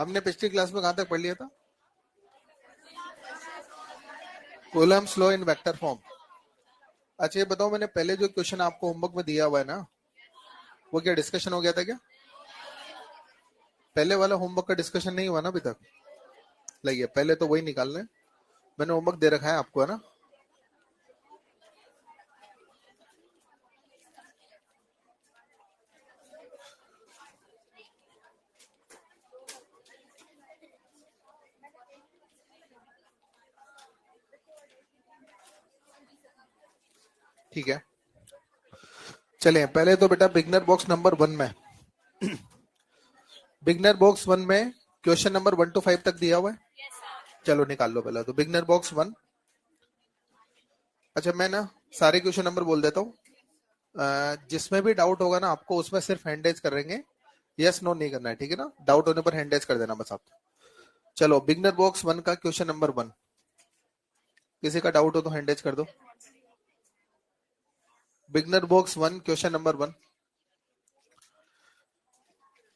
हमने पिछली क्लास में कहां तक पढ़ लिया था? Coulomb's law in vector form. अच्छा ये बताओ, मैंने पहले जो क्वेश्चन आपको होमवर्क में दिया हुआ है ना, वो क्या डिस्कशन हो गया था क्या? पहले वाला होमवर्क का डिस्कशन नहीं हुआ ना अभी तक? लाइए पहले तो वही निकाल लें। मैंने होमवर्क दे रखा है आपको, है ना? ठीक है, चलिए पहले तो बेटा बिगनर बॉक्स नंबर 1 में, बिगनर बॉक्स 1 में क्वेश्चन नंबर 1 to 5 तक दिया हुआ है। चलो निकाल लो पहले तो बिगनर बॉक्स 1। अच्छा मैं ना सारे क्वेश्चन नंबर बोल देता हूँ, जिसमें भी डाउट होगा ना आपको उसमें सिर्फ हैंड रेज करेंगे, यस नो नहीं करना है, ठीक है ना? डाउट होने पर हैंड रेज कर देना बस आप। चलो बिगनर बॉक्स 1 का क्वेश्चन नंबर 1, किसी का डाउट हो तो हैंड रेज कर दो। Beginner box 1 question number 1,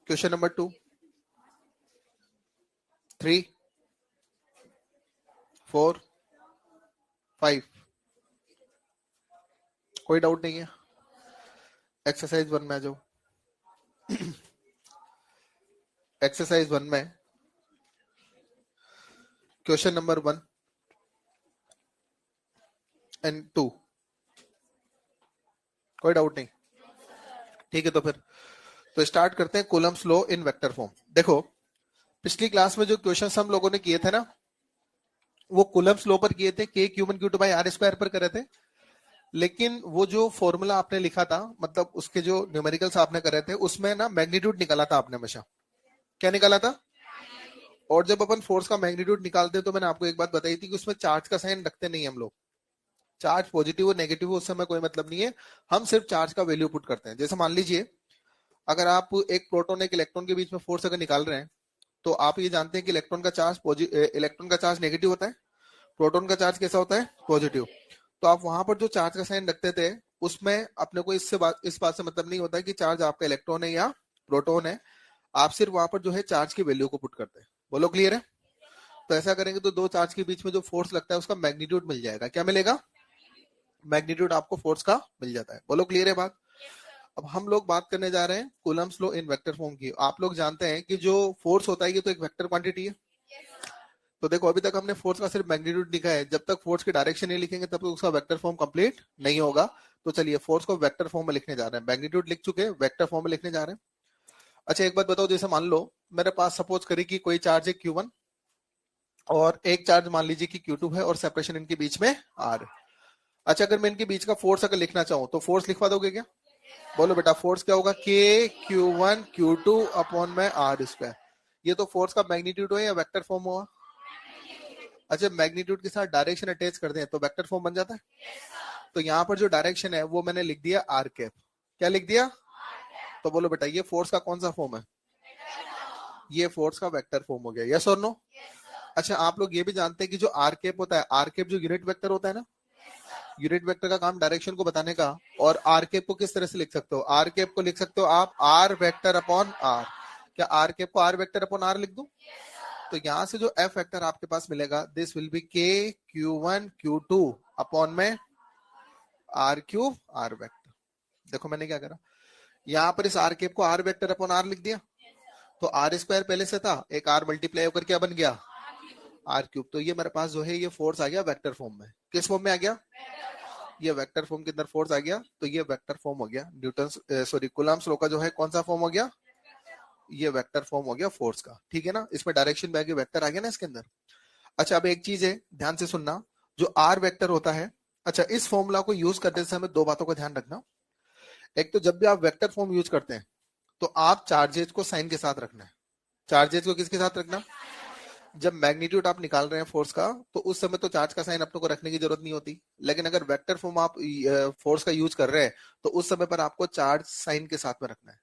question number 2, 3, 4, 5, कोई डाउट नहीं है? एक्सरसाइज 1 में आ जाओ। एक्सरसाइज 1 में क्वेश्चन नंबर 1 एंड 2, कोई डाउट नहीं? ठीक है तो फिर तो स्टार्ट करते हैं Coulomb's law in vector form. देखो पिछली क्लास में जो क्वेश्चंस हम लोगों ने किए थे ना, वो कूलम्ब्स लॉ पर किए थे, के क्यू1 क्यू2 बाई आर स्क्वायर पर करे थे। लेकिन वो जो फॉर्मूला आपने लिखा था, मतलब उसके जो न्यूमेरिकल्स आपने करे थे, उसमें ना मैग्नीट्यूड निकाला था आपने हमेशा। क्या निकाला था? और जब अपन फोर्स का मैग्नीट्यूड निकालते हैं तो मैंने आपको एक बात बताई थी कि उसमें चार्ज का साइन रखते नहीं हम लोग। चार्ज पॉजिटिव और नेगेटिव हो, उस समय कोई मतलब नहीं है, हम सिर्फ चार्ज का वैल्यू पुट करते हैं। जैसे मान लीजिए अगर आप एक प्रोटॉन एक इलेक्ट्रॉन के बीच में फोर्स अगर निकाल रहे हैं, तो आप ये जानते हैं कि इलेक्ट्रॉन का चार्ज नेगेटिव होता है, प्रोटॉन का चार्ज कैसा होता है? पॉजिटिव। तो आप वहां पर जो चार्ज का साइन रखते थे, उसमें अपने को इस बात से मतलब नहीं होता है कि चार्ज आपका इलेक्ट्रॉन है या प्रोटॉन है। आप सिर्फ वहां पर जो है चार्ज की वैल्यू को पुट करते हैं। बोलो क्लियर है? तो ऐसा करेंगे तो दो चार्ज के बीच में जो फोर्स लगता है उसका मैग्नीट्यूड मिल जाएगा। क्या मिलेगा? मैग्नीट्यूड आपको फोर्स का मिल जाता है। बोलो क्लियर है बात? अब हम लोग बात करने जा रहे हैं Coulomb's law in vector form की। आप लोग जानते हैं कि जो फोर्स होता है ये तो एक वेक्टर क्वांटिटी है। तो देखो अभी तक हमने फोर्स का सिर्फ मैग्नीट्यूड लिखा है, जब तक फोर्स की डायरेक्शन नहीं लिखेंगे तब तक उसका वेक्टर फॉर्म कंप्लीट नहीं होगा। तो चलिए फोर्स को वेक्टर फॉर्म में लिखने जा रहे हैं, मैग्नीट्यूड लिख चुके हैं, वेक्टर फॉर्म में लिखने जा रहे हैं। अच्छा एक बात बताओ, जैसे मान लो मेरे पास सपोज करें कि कोई चार्ज है Q1 और एक चार्ज मान लीजिए कि Q2 है और सेपरेशन इनके बीच में R। अच्छा अगर मैं इनके बीच का फोर्स अगर लिखना चाहूं तो फोर्स लिखवा दोगे क्या? बोलो बेटा फोर्स क्या होगा? के Q1 Q2 अपॉन में R स्क्वायर। ये तो फोर्स का मैग्नीट्यूड हो या वेक्टर फॉर्म हुआ? अच्छा मैग्नीट्यूड के साथ डायरेक्शन अटैच कर दें तो वेक्टर फॉर्म बन जाता है। तो यहाँ पर जो डायरेक्शन है वो मैंने लिख दिया आर कैप। क्या लिख दिया? तो बोलो बेटा ये फोर्स का कौन सा फॉर्म है? ये फोर्स का वेक्टर फॉर्म हो गया। यस और नो? अच्छा आप लोग ये भी जानते हैं कि जो आर कैप होता है, आर कैप जो यूनिट वेक्टर होता है ना, यूनिट वेक्टर का काम डायरेक्शन को बताने का। और आर कैप को किस तरह से लिख सकते हो? आर कैप को लिख सकते हो आप आर वेक्टर अपॉन आर। क्या आर कैप को आर वेक्टर अपॉन आर लिख दूं? तो यहां से जो एफ वेक्टर आपके पास मिलेगा, दिस विल बी के Q1 Q2 अपॉन में आर क्यूब आर वेक्टर। देखो मैंने क्या करा, यहाँ पर इस आर कैप को आर वेक्टर अपॉन आर लिख दिया। तो आर स्क्वायर पहले से था, एक आर मल्टीप्लाई होकर क्या बन गया? R cube. तो ये मेरे पास जो है ये फोर्स आ गया वेक्टर फॉर्म में। किस फॉर्म में आ गया? ये वेक्टर फॉर्म के अंदर फोर्स आ गया। तो ये वेक्टर फॉर्म हो गया न्यूटन सॉरी कूलम्ब्स लॉ का जो है कौन सा फॉर्म हो गया? ये वेक्टर फॉर्म हो गया फोर्स का। ठीक है ना? इसमें डायरेक्शन में आगे वेक्टर आ गया ना इसके अंदर। अच्छा अब एक चीज है ध्यान से सुनना, जो आर वेक्टर होता है, अच्छा इस फॉर्मूला को यूज करते समय दो बातों का ध्यान रखना। एक तो जब भी आप वेक्टर फॉर्म यूज करते हैं तो आप चार्जेज को साइन के साथ रखना है। चार्जेज को किसके साथ रखना? जब मैग्नीट्यूड आप निकाल रहे हैं फोर्स का तो उस समय तो चार्ज का साइन अपने को रखने की जरूरत नहीं होती। लेकिन अगर वेक्टर फॉर्म आप फोर्स का यूज कर रहे हैं तो उस समय पर आपको चार्ज साइन के साथ में रखना है।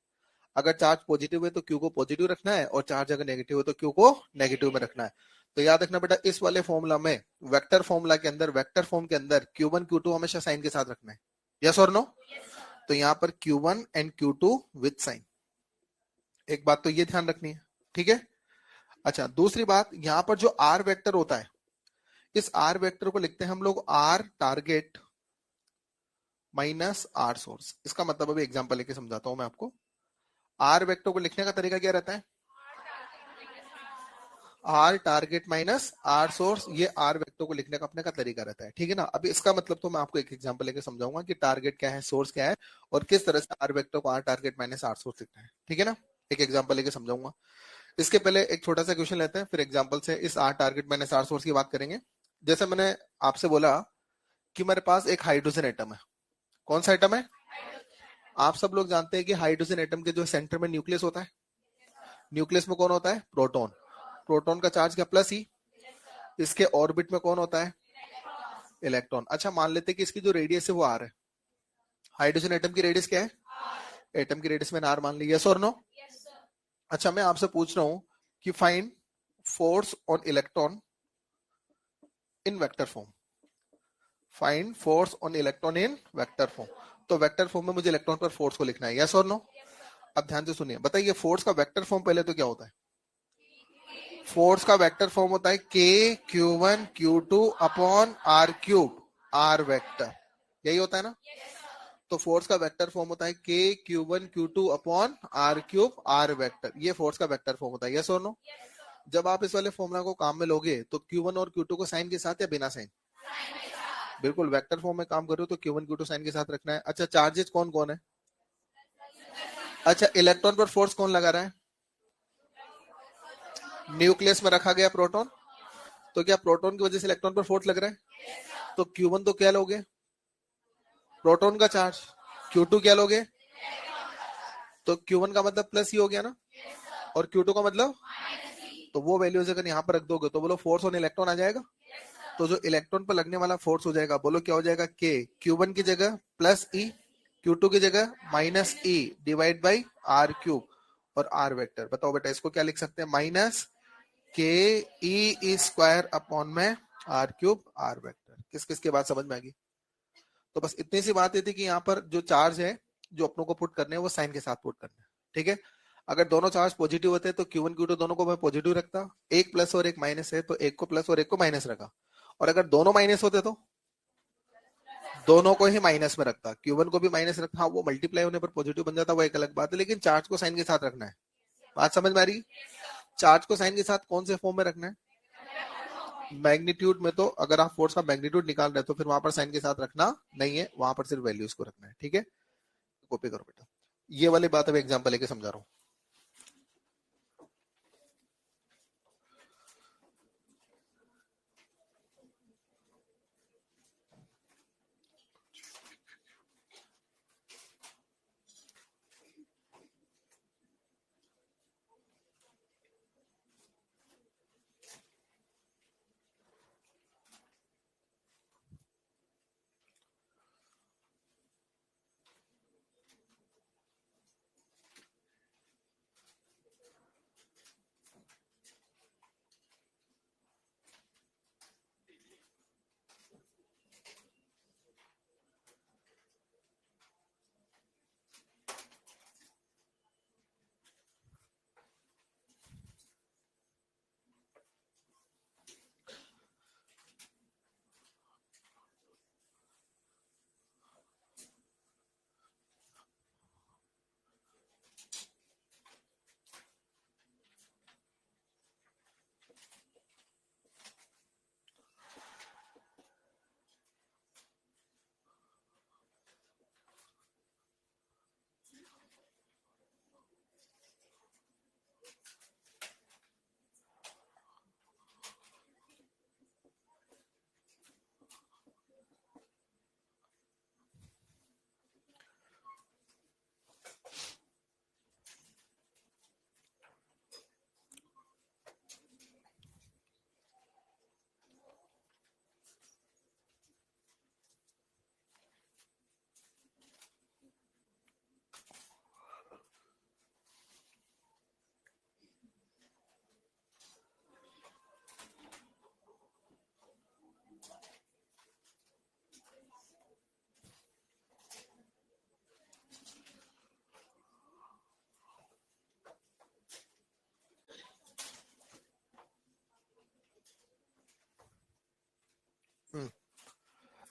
अगर चार्ज पॉजिटिव है तो क्यू को पॉजिटिव रखना है, और चार्ज अगर नेगेटिव है तो क्यू को नेगेटिव में रखना है। तो याद रखना बेटा इस वाले फॉर्मूला में, वेक्टर फॉर्मूला के अंदर, वेक्टर फॉर्म के अंदर Q1 Q2 हमेशा साइन के साथ रखना है। यस और नो? तो यहाँ पर Q1 and Q2 with sign. एक बात तो ये ध्यान रखनी है। ठीक है? अच्छा, दूसरी बात, यहां पर जो आर वेक्टर होता है, इस आर वेक्टर को लिखते हैं हम लोग R target minus R source. इसका मतलब अभी एग्जांपल लेके समझाता हूं मैं आपको। आर वेक्टर को लिखने का तरीका क्या रहता है? R target minus R source, ये आर वेक्टर को लिखने का अपने का तरीका रहता है, ठीक है ना। अभी इसका मतलब तो मैं आपको एक एग्जांपल लेके समझाऊंगा कि टारगेट क्या है, सोर्स क्या है, और किस तरह से आर वेक्टर को R target minus R source लिखना है, ठीक है ना। एक एग्जांपल लेके समझाऊंगा। इसके पहले एक छोटा सा क्वेश्चन लेते हैं, फिर एग्जांपल से इस R target minus R source की बात करेंगे। जैसे मैंने आपसे बोला कि मेरे पास एक हाइड्रोजन एटम है। कौन सा एटम है? आप सब लोग जानते हैं कि हाइड्रोजन एटम के जो सेंटर में न्यूक्लियस होता है, न्यूक्लियस में कौन होता है? प्रोटॉन। प्रोटॉन का चार्ज क्या? प्लस ही। इसके ऑर्बिट में कौन होता है? इलेक्ट्रॉन। अच्छा, मान लेते हैं कि इसकी जो रेडियस है वो आर है। हाइड्रोजन एटम की रेडियस क्या है? एटम की रेडियस में आर मान ली, यस और नो? अच्छा, मैं आपसे पूछ रहा हूं कि find force on electron in vector form. Find force on electron in vector form. तो वेक्टर फॉर्म में मुझे इलेक्ट्रॉन पर फोर्स को लिखना है, यस और नो? अब ध्यान से सुनिए, बताइए फोर्स का वेक्टर फॉर्म पहले तो क्या होता है? फोर्स का वेक्टर फॉर्म होता है K Q1 Q2 upon R cube, R vector, यही होता है ना। तो फोर्स का वेक्टर फॉर्म होता है K Q1 Q2 upon R cube, R vector, ये फोर्स का वेक्टर फॉर्म होता है, यस और नो? जब आप इस वाले फॉर्मूला को काम में लोगे तो Q1 और Q2 को साइन के साथ या बिना साइन? बिल्कुल, वेक्टर फॉर्म में काम कर रहे हो तो Q1 Q2 साइन के साथ रखना है। अच्छा, चार्जेस कौन कौन है? अच्छा, इलेक्ट्रॉन पर फोर्स कौन लगा रहा है? न्यूक्लियस में रखा गया प्रोटॉन। तो क्या प्रोटॉन की वजह से इलेक्ट्रॉन पर फोर्स लग रहा है? तो Q1 तो क्या लोगे? प्रोटॉन का चार्ज। Q2 क्या लोगे? तो Q1 का मतलब प्लस ही हो गया ना, और Q2 का मतलब, तो वो वैल्यूज अगर यहाँ पर रख दोगे तो बोलो फोर्स ऑन इलेक्ट्रॉन आ जाएगा। तो जो इलेक्ट्रॉन पर लगने वाला फोर्स हो जाएगा, बोलो क्या हो जाएगा? के Q1 की जगह प्लस ई, Q2 की जगह minus e divide by R cube और आर वेक्टर। बताओ बेटा इसको क्या लिख सकते हैं? Minus K e square upon में आर क्यूब आर वेक्टर। किस किस के बात समझ में आ गई? तो बस इतनी सी बात ये थी कि यहाँ पर जो चार्ज है जो अपनों को पुट करने हैं वो साइन के साथ पुट करना है, ठीक है। अगर दोनों चार्ज पॉजिटिव होते तो Q1 Q2 दोनों को मैं पॉजिटिव रखता, एक प्लस और एक माइनस है तो एक को प्लस और एक को माइनस रखा, और अगर दोनों माइनस होते तो दोनों को ही माइनस में रखता, Q1 को भी माइनस रखता। हाँ, वो मल्टीप्लाई होने पर पॉजिटिव बन जाता, वो एक अलग बात है, लेकिन चार्ज को साइन के साथ रखना है। बात समझ में आ रही? चार्ज को साइन के साथ कौन से फॉर्म में रखना है? मैग्नीट्यूड में। तो अगर आप फोर्स का मैग्नीट्यूड निकाल रहे हो तो फिर वहां पर साइन के साथ रखना नहीं है, वहां पर सिर्फ वैल्यूज को रखना है, ठीक है। कॉपी करो बेटा, ये वाली बात अब एग्जांपल लेके समझा रहा हूँ।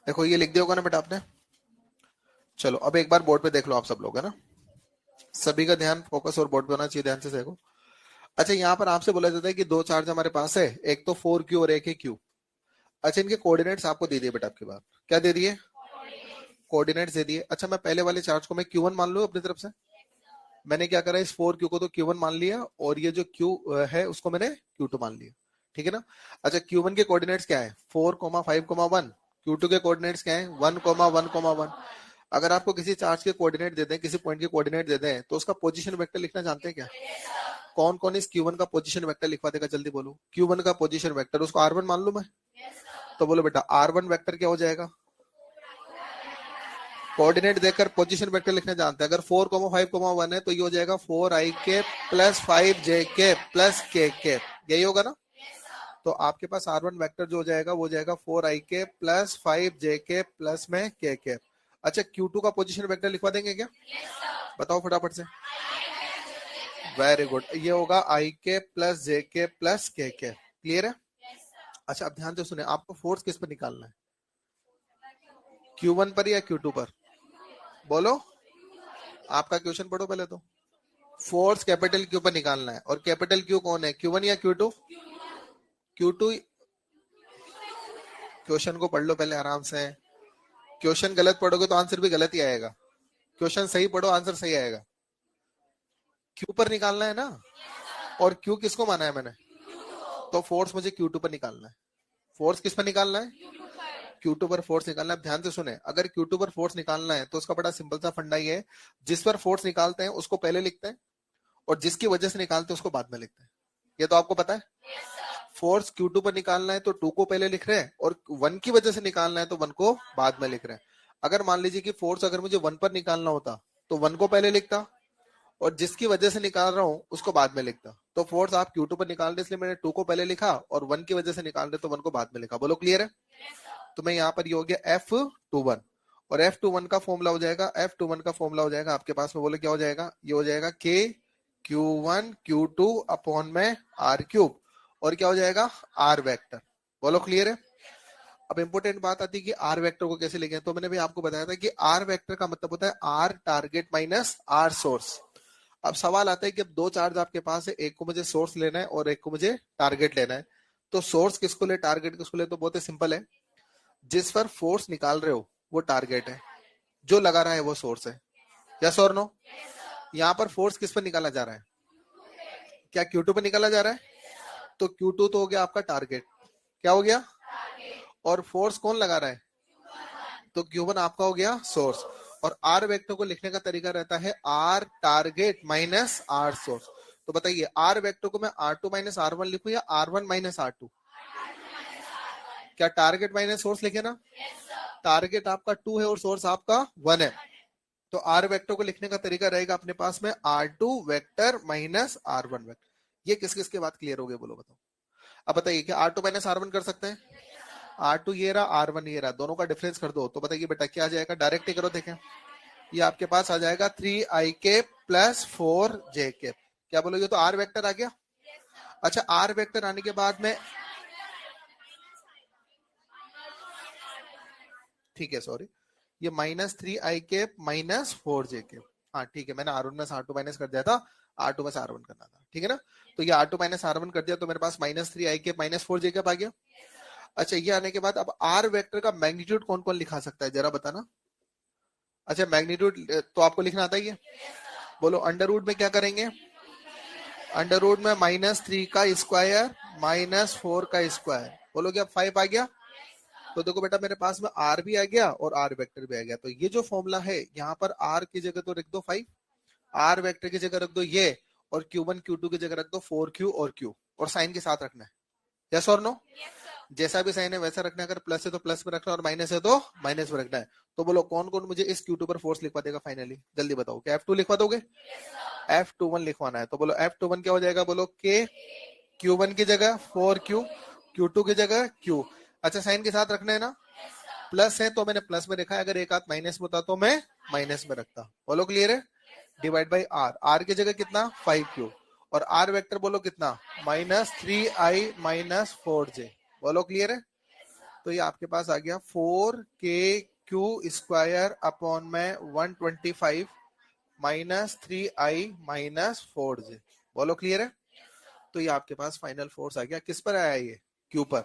देखो ये लिख दिया होगा ना बेटा आपने। चलो अब एक बार बोर्ड पे देख लो आप सब लोग, है ना। सभी का ध्यान फोकस और बोर्ड पे होना चाहिए, ध्यान से देखो। अच्छा यहाँ पर आपसे बोला जाता है कि दो चार्ज हमारे पास है, एक तो 4Q और एक है Q। अच्छा इनके कोऑर्डिनेट्स आपको दे दिए बेटा आपके पास, क्या दे दिए, कोऑर्डिनेट्स दे दिए। अच्छा मैं पहले वाले चार्ज को मैं Q1 मान लूं अपनी तरफ से। मैंने क्या करा, इस 4Q को तो Q1 मान लिया और ये जो Q है उसको मैंने Q2 मान लिया, ठीक है ना। अच्छा Q1 के कोऑर्डिनेट्स क्या है, 4,5,1। Q2 के कोऑर्डिनेट्स क्या है, 1,1,1। अगर आपको किसी चार्ज के कोऑर्डिनेट देते हैं, किसी पॉइंट के कोऑर्डिनेट देते हैं, तो उसका पोजीशन वेक्टर लिखना जानते हैं क्या। कौन कौन इस Q1 का पोजीशन वेक्टर लिखवा देगा, जल्दी बोलो। Q1 का पोजीशन वेक्टर उसको R1 मान लूं मैं, तो बोलो बेटा R1 वेक्टर क्या हो जाएगा। कोऑर्डिनेट देकर पोजीशन वेक्टर लिखना जानते हैं। अगर 4,5,1 है तो ये हो जाएगा 4i plus 5j plus k। यही होगा ना। तो आपके पास R1 वेक्टर जो हो जाएगा वो हो जाएगा 4i प्लस 5j प्लस में k। अच्छा Q2 का पोजीशन वेक्टर लिखवा देंगे क्या, बताओ फटाफट से। वेरी गुड, ये होगा आई के प्लस जे के प्लस के। क्लियर है। अच्छा अब ध्यान से सुने, आपको फोर्स किस पर निकालना है, Q1 पर या Q2 पर, बोलो। आपका क्वेश्चन पढ़ो पहले तो। फोर्स कैपिटल Q पर निकालना है, और कैपिटल Q कौन है, Q1 या Q2। Q2। क्वेश्चन को पढ़ लो पहले आराम से। क्वेश्चन गलत पढ़ोगे तो आंसर भी गलत ही आएगा, क्वेश्चन सही पढ़ो आंसर सही आएगा। Q पर निकालना है ना, और Q किसको माना है मैंने, तो फोर्स मुझे Q2 पर निकालना है। फोर्स किस पर निकालना है, Q2 पर फोर्स निकालना है। ध्यान से सुने, अगर Q2 पर फोर्स निकालना है तो उसका बड़ा सिंपल सा फंडा ही है, जिस पर फोर्स निकालते हैं उसको पहले लिखते हैं, और जिसकी वजह से निकालते हैं उसको बाद में लिखते हैं। ये तो आपको पता है। फोर्स Q2 पर निकालना है तो 2 को पहले लिख रहे हैं, और 1 की वजह से निकालना है तो 1 को बाद में लिख रहे हैं। अगर मान लीजिए कि फोर्स अगर मुझे 1 पर निकालना होता तो 1 को पहले लिखता, और जिसकी वजह से निकाल रहा हूं उसको बाद में लिखता। तो फोर्स आप Q2 पर निकाल रहे इसलिए मैंने 2 को पहले लिखा, और 1 की वजह से निकाल रहे तो 1 को बाद में लिखा। बोलो क्लियर है। तो मैं यहाँ पर ये हो गया F21, और F21 का फॉर्मूला हो जाएगा, F21 का फॉर्मूला हो जाएगा आपके पास में, बोले क्या हो जाएगा, ये हो जाएगा K Q1 Q2 अपॉन में R3, और क्या हो जाएगा R वेक्टर। बोलो क्लियर है। अब इंपॉर्टेंट बात आती है कि R वेक्टर को कैसे लिखें, तो मैंने भी आपको बताया था कि R वेक्टर का मतलब होता है R target minus R source. अब सवाल आता है कि अब दो चार्ज आपके पास है, एक को मुझे सोर्स लेना है और एक को मुझे टारगेट लेना है। तो सोर्स किसको ले, टारगेट किसको ले, तो बहुत ही सिंपल है। जिस पर फोर्स निकाल रहे हो वो टारगेट है, जो लगा रहा है वो सोर्स है। यस और नो। यहाँ पर फोर्स किस पर निकाला जा रहा है, क्या Q2 पर निकाला जा रहा है, तो Q2 तो हो गया आपका टारगेट, क्या हो गया, और फोर्स कौन लगा रहा है, तो Q1 आपका हो गया सोर्स। और R वेक्टर को लिखने का तरीका रहता है R target minus R source. तो बताइए R वेक्टर को मैं R2 माइनस R1 लिखूं या R1 माइनस R2, क्या टारगेट माइनस सोर्स लिखे ना। टारगेट आपका 2 है और सोर्स आपका 1 है, तो आर वेक्टर को लिखने का तरीका रहेगा अपने पास में R2 vector minus R1 vector. ये किस किस के बाद क्लियर हो गए, बोलो बताओ। अब बताइए क्या R2 माइनस R1 कर सकते हैं, R2 ये रहा R1 ये रहा, दोनों का डिफरेंस कर दो तो बताइए बेटा क्या आ जाएगा, डायरेक्ट ही करो देखें। ये आपके पास आ जाएगा 3i प्लस 4j। क्या बोलोगे, तो R वेक्टर आ गया। अच्छा R वेक्टर आने के बाद में, ठीक है सॉरी, ये -3i माइनस 4j। हाँ ठीक है, मैंने R1 में से R2 माइनस कर दिया था, R2 में से R1 करना था, ठीक है ना। तो ये R2 माइनस R1 कर दिया तो मेरे पास -3i माइनस 4j आ गया। अच्छा ये आने के बाद अब R वेक्टर का मैग्नीट्यूड कौन कौन लिखा सकता है जरा बताना। अच्छा मैग्नीट्यूड तो आपको लिखना आता ही है, बोलो अंडर रूट में क्या करेंगे, अंडर रूट में -3 का स्क्वायर माइनस 4 का स्क्वायर, बोलो क्या 5 आ गया। तो देखो बेटा मेरे पास में R भी आ गया और R वेक्टर भी आ गया, तो ये जो फॉर्मूला है यहाँ पर R की जगह तो रख दो 5, R वेक्टर की जगह रख दो ये, और Q1 Q2 की जगह रख दो 4Q और Q, और साइन के साथ रखना है। यस और नो। जैसा भी साइन है वैसा रखना है, अगर प्लस है तो प्लस में रखना है और माइनस है तो माइनस में रखना है। तो बोलो कौन कौन मुझे इस Q2 पर फोर्स लिखवा देगा फाइनली, जल्दी बताओ। क्या F2 लिखवा दोगे, F21 लिखवाना है, तो बोलो F21 क्या हो जाएगा, बोलो K Q1 की जगह 4Q, Q2 की जगह Q। अच्छा साइन के साथ रखना है ना, प्लस है तो मैंने प्लस में रखा है, अगर एक हाथ माइनस में होता तो मैं माइनस में रखता। बोलो क्लियर है। डिवाइड बाई आर, आर की जगह कितना 5Q, और आर वेक्टर बोलो कितना -3i माइनस 4j। बोलो क्लियर है। तो ये आपके पास आ गया 4k² अपॉन में 125 माइनस 3i माइनस 4j। बोलो क्लियर है? तो ये आपके पास फाइनल फोर्स आ गया। किस पर आया ये? क्यू पर।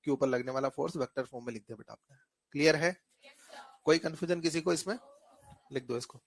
क्यू पर लगने वाला फोर्स वेक्टर फॉर्म में लिख दिया बेटा आपने। क्लियर है? कोई कंफ्यूजन किसी को इसमें? लिख दो इसको।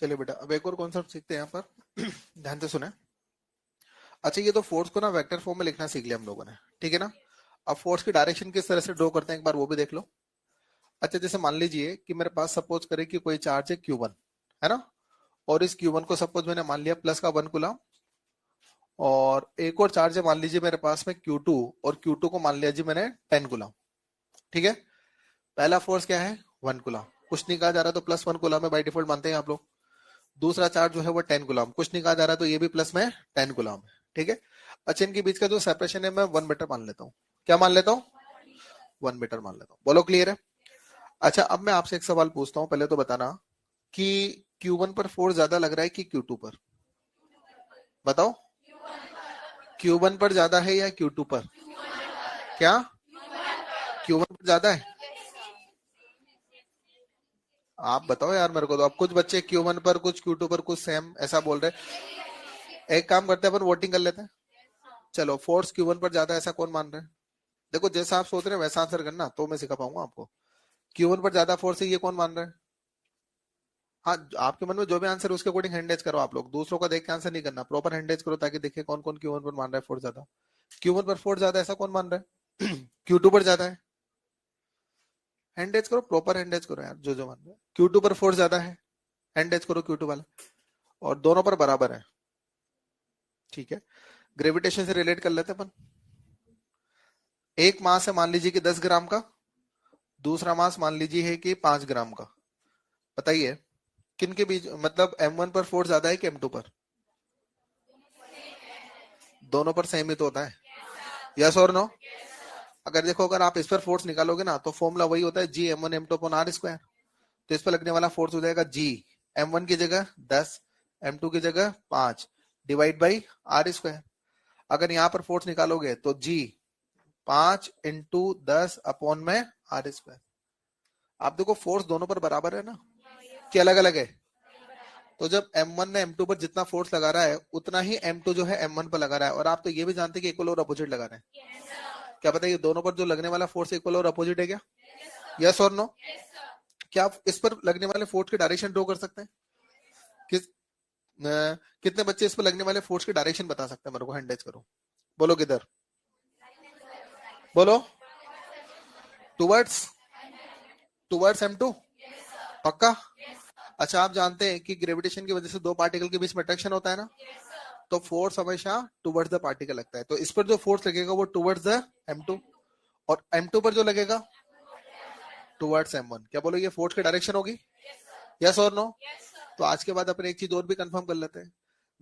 चलिए बेटा, अब एक और कॉन्सेप्ट सीखते हैं यहाँ पर। ध्यान से सुने। अच्छा, ये तो फोर्स को ना वेक्टर फॉर्म में लिखना सीख लिया हम लोगों ने, ठीक है ना? अब फोर्स की डायरेक्शन किस तरह से ड्रॉ करते हैं एक बार वो भी देख लो। अच्छा, जैसे मान लीजिए कि मेरे पास सपोज करे कि कोई चार्ज है Q1, है ना? और इस Q1 को सपोज मैंने मान लिया प्लस का 1 कूलम, और एक और चार्ज है मान लीजिए मेरे पास में Q2, और Q2 को मान लिया जी मैंने 10 कूलम। ठीक है? पहला फोर्स क्या है? 1 कूलम। कुछ नहीं कहा जा रहा तो प्लस 1 कूलम है, बाई डिफॉल्ट मानते हैं आप लोग। दूसरा चार्ज जो है वो 10 कूलम, कुछ नहीं कहा जा रहा तो ये भी प्लस में 10 कूलम है। ठीक है? अच्छा, इनके बीच का जो सेपरेशन है मैं 1 मीटर मान लेता हूँ। क्या मान लेता हूँ? 1 मीटर मान लेता हूँ। बोलो क्लियर है? अच्छा, अब मैं आपसे एक सवाल पूछता हूँ, पहले तो बताना कि Q1 पर फोर्स ज्यादा लग रहा है कि Q2 पर? बताओ, Q1 पर ज्यादा है या Q2 पर? क्या Q1 पर ज्यादा है? आप बताओ यार मेरे को। तो अब कुछ बच्चे Q1 पर, कुछ Q2 पर, कुछ सेम ऐसा बोल रहे हैं। एक काम करते हैं, अपन वोटिंग कर लेते हैं। चलो, फोर्स Q1 पर ज्यादा है ऐसा कौन मान रहे हैं? देखो, जैसा आप सोच रहे हैं वैसा आंसर करना, तो मैं सिखा पाऊंगा आपको। Q1 पर ज्यादा फोर्स है, ये कौन मान रहा है? हाँ, आपके मन में जो भी आंसर है उसके अकॉर्डिंग हैंडेज करो। आप लोग दूसरों का देख के आंसर नहीं करना, प्रॉपर हैंडेज करो ताकि देखे कौन कौन Q1 पर मान रहा है फोर्स ज्यादा। Q1 पर फोर्स ज्यादा ऐसा कौन मान रहा है? Q2 पर ज्यादा है। हैंडेज करो, प्रॉपर हैंडेज करो यार, जो जो मान रहा है। Q2 पर फोर्स ज्यादा है, हैंडेज करो Q2 वाला। और दोनों पर बराबर है। ठीक है? ग्रेविटेशन से रिलेट कर लेते हैं अपन। एक मास है मान लीजिए कि 10 ग्राम का, दूसरा मास मान लीजिए है कि 5 ग्राम का। बताइए किन के बीच, मतलब M1 पर फोर्स ज्यादा है कि M2 पर? दोनों पर सेम ही तो होता है। यस और नो? अगर देखो, अगर आप इस पर फोर्स निकालोगे ना तो फॉर्मूला वही होता है G m1m2/r²। तो इस पर लगने वाला फोर्स हो जाएगा G m1 की जगह 10, M2 की जगह 5 डिवाइड बाई r²। अगर यहाँ पर फोर्स निकालोगे तो G 5 × 10/में r²। आप देखो, फोर्स दोनों पर बराबर है ना, कि अलग अलग है? तो जब M1 ने M2 पर जितना फोर्स लगा रहा है उतना ही M2 जो है M1 पर लगा रहा है। और आप तो ये भी जानते हैं कि इक्वल और अपोजिट लगा रहे हैं। क्या पता ये दोनों पर जो लगने वाला फोर्स इक्वल और अपोजिट है क्या? यस और नो? क्या आप इस पर लगने वाले फोर्स की डायरेक्शन ड्रॉ कर सकते हैं? किस कितने बच्चे इस पर लगने वाले फोर्स की डायरेक्शन बता सकते हैं मेरे को, हैंड रेज करो, बोलो किधर, बोलो टुवर्ड्स, टुवर्ड्स M2, पक्का। अच्छा आप जानते हैं कि ग्रेविटेशन की वजह से दो पार्टिकल के बीच में अट्रैक्शन होता है ना, तो फोर्स हमेशा टुवर्ड्स द पार्टिकल लगता है, तो इस पर जो फोर्स लगेगा वो टुवर्ड्स द M2, और M2 पर जो लगेगा टुवर्ड्स M1। क्या बोलो ये फोर्स की डायरेक्शन होगी, यस और नो। तो आज के बाद अपन एक चीज और भी कंफर्म कर लेते हैं,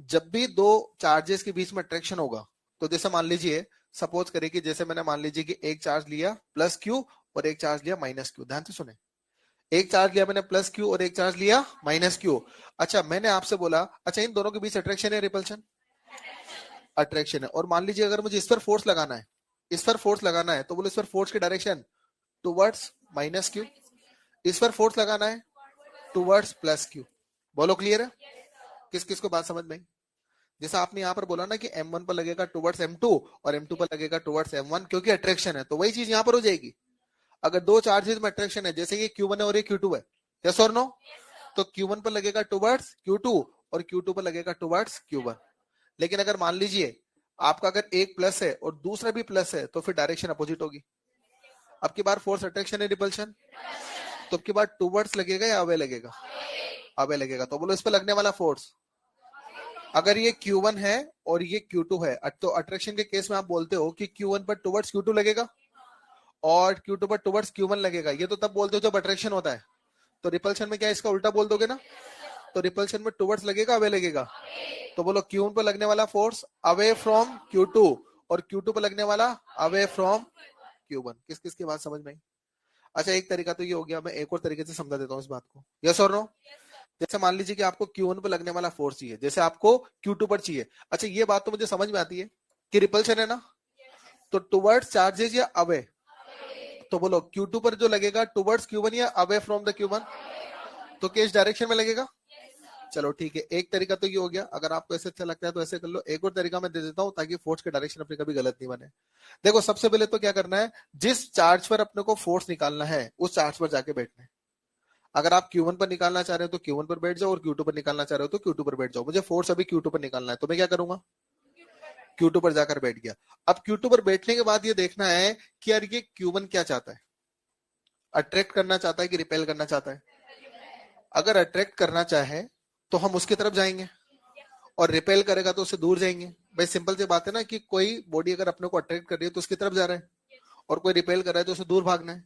जब भी दो चार्जेस के बीच में अट्रैक्शन होगा, तो जैसे मान लीजिए, सपोज करें कि जैसे मैंने मान लीजिए कि एक चार्ज लिया प्लस क्यू और एक चार्ज लिया माइनस क्यू, ध्यान से सुने, एक चार्ज लिया मैंने प्लस क्यू और एक चार्ज लिया माइनस क्यू। अच्छा मैंने आपसे बोला, अच्छा इन दोनों के बीच अट्रैक्शन है रिपल्शन, अट्रैक्शन है, और मान लीजिए अगर मुझे इस पर फोर्स लगाना है, इस पर फोर्स लगाना है, तो बोलो इस पर फोर्स की डायरेक्शन टुवर्ड्स माइनस क्यू, इस पर फोर्स लगाना है टुवर्ड्स प्लस क्यू, बोलो क्लियर है, किस किस को बात समझ में आई? जैसा आपने यहाँ पर बोला ना कि M1 पर लगेगा टुवर्ड्स M2 और M2 पर लगेगा टुवर्ड्स M1 क्योंकि अट्रैक्शन है, तो वही चीज यहाँ पर हो जाएगी। अगर दो चार्जेस में अट्रैक्शन है, जैसे कि Q1 है और ये Q2 है, यस और नो, तो Q1 पर लगेगा टुवर्ड्स Q2 और Q2 पर लगेगा टुवर्ड्स Q1। लेकिन अगर मान लीजिए आपका अगर एक प्लस है और दूसरा भी प्लस है, तो फिर डायरेक्शन अपोजिट होगी। अब की बार फोर्स अट्रैक्शन है रिपल्शन, तो अब की बार टुवर्ड्स लगेगा या अवे लगेगा, अवे लगेगा, तो बोलो इस पर लगने वाला फोर्स, अगर ये Q1 है और ये Q2 है, तो अट्रैक्शन के केस में आप बोलते हो कि Q1 पर टुवर्ड्स Q2 लगेगा और Q2 पर टुवर्ड्स Q1 लगेगा, ये तो तब बोलते हो जब अट्रैक्शन होता है। तो रिपल्शन में क्या इसका उल्टा बोल दोगे ना, तो रिपल्शन में टुवर्ड्स लगेगा अवे लगेगा, तो बोलो Q1 पर लगने वाला फोर्स अवे फ्रॉम Q2 और Q2 पर लगने वाला अवे फ्रॉम Q1। किस किस की बात समझ में आई? अच्छा एक तरीका तो ये हो गया, मैं एक और तरीके से समझा देता हूँ इस बात को, यस और नो। जैसे मान लीजिए कि आपको Q1 पर लगने वाला फोर्स चाहिए, जैसे आपको Q2 पर चाहिए। अच्छा ये बात तो मुझे समझ में आती है कि रिपल्शन है ना, तो टुवर्ड्स चार्जेस या अवे, तो बोलो Q2 पर जो लगेगा टुवर्ड्स Q1 या अवे फ्रॉम द Q1, तो किस डायरेक्शन में लगेगा। चलो ठीक है, एक तरीका तो ये हो गया, अगर आपको ऐसे अच्छा लगता है तो ऐसे कर लो, एक और तरीका मैं दे देता हूँ ताकि फोर्स के डायरेक्शन अपनी कभी गलत नहीं बने। देखो सबसे पहले तो क्या करना है, जिस चार्ज पर अपने को फोर्स निकालना है उस चार्ज पर जाके बैठना है। अगर आप Q1 पर निकालना चाह रहे हो तो Q1 पर बैठ जाओ, और Q2 पर निकालना चाह रहे हो तो Q2 पर बैठ जाओ। मुझे फोर्स अभी Q2 पर निकालना है, तो मैं क्या करूंगा, Q2 पर जाकर बैठ गया। अब Q2 पर बैठने के बाद ये देखना है कि यार ये Q1 क्या चाहता है, अट्रैक्ट करना चाहता है कि रिपेल करना चाहता है। अगर अट्रैक्ट करना चाहे तो हम उसकी तरफ जाएंगे, और रिपेल करेगा तो उससे दूर जाएंगे। भाई सिंपल सी बात है ना, कि कोई बॉडी अगर अपने को अट्रैक्ट कर रही है तो उसकी तरफ जा रहा है, और कोई रिपेल कर रहा है तो उसे दूर भागना है।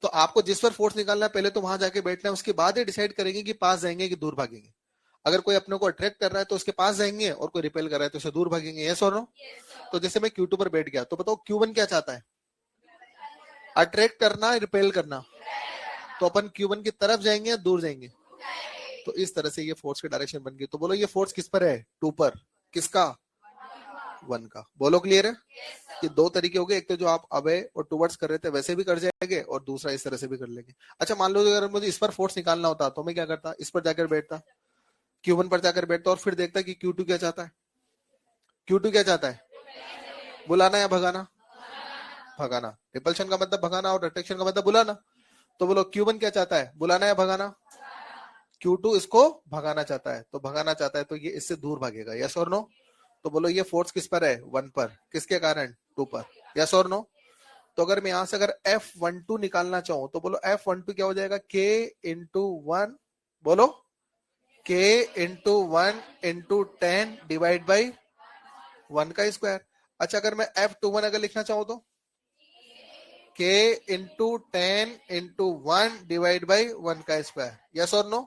तो आपको जिस पर फोर्स निकालना है पहले तो वहां जाके बैठना है, उसके बाद ही डिसाइड करेंगे कि पास जाएंगे कि दूर भागेंगे। अगर कोई अपने को अट्रैक्ट कर रहा है तो उसके पास जाएंगे, और कोई रिपेल कर रहा है तो उसे दूर भागेंगे, यस और नो। तो जैसे मैं Q2 पर बैठ गया, तो बताओ Q1 क्या चाहता है, अट्रैक्ट करना रिपेल करना, तो अपन Q1 की तरफ जाएंगे या दूर जाएंगे। तो इस तरह से ये फोर्स की डायरेक्शन बन गई। तो बोलो ये फोर्स किस पर है, 2 पर, किसका, 1 का। बोलो क्लियर है। ये दो तरीके हो गए, एक तो जो आप अवे और टुवर्ड्स कर रहे थे वैसे भी कर जाएंगे, और दूसरा इस तरह से भी कर लेंगे। अच्छा मान लो अगर मुझे इस पर फोर्स निकालना होता तो मैं क्या करता, इस पर जाकर बैठता, Q1 पर जाकर बैठता, और फिर देखता कि Q2 क्या चाहता है। Q2 क्या चाहता है, बुलाना या भगाना, भगाना। रिपल्शन का मतलब भगाना और अट्रैक्शन का मतलब बुलाना। तो बोलो Q1 क्या चाहता है, बुलाना या भगाना। Q2 इसको भगाना चाहता है, तो भगाना चाहता है तो ये इससे दूर भागेगा, यस और नो। तो बोलो ये फोर्स किस पर है, 1 पर, किसके कारण, 2 पर, यस और नो। तो अगर मैं यहां से अगर F12 निकालना चाहूं तो बोलो F12 क्या हो जाएगा, K इंटू 1, बोलो K into 1 into 10 divide by 1 का स्क्वायर। अच्छा अगर मैं F21 अगर लिखना चाहूं तो K into 10 into 1 divide by 1 का स्क्वायर, यस और नो।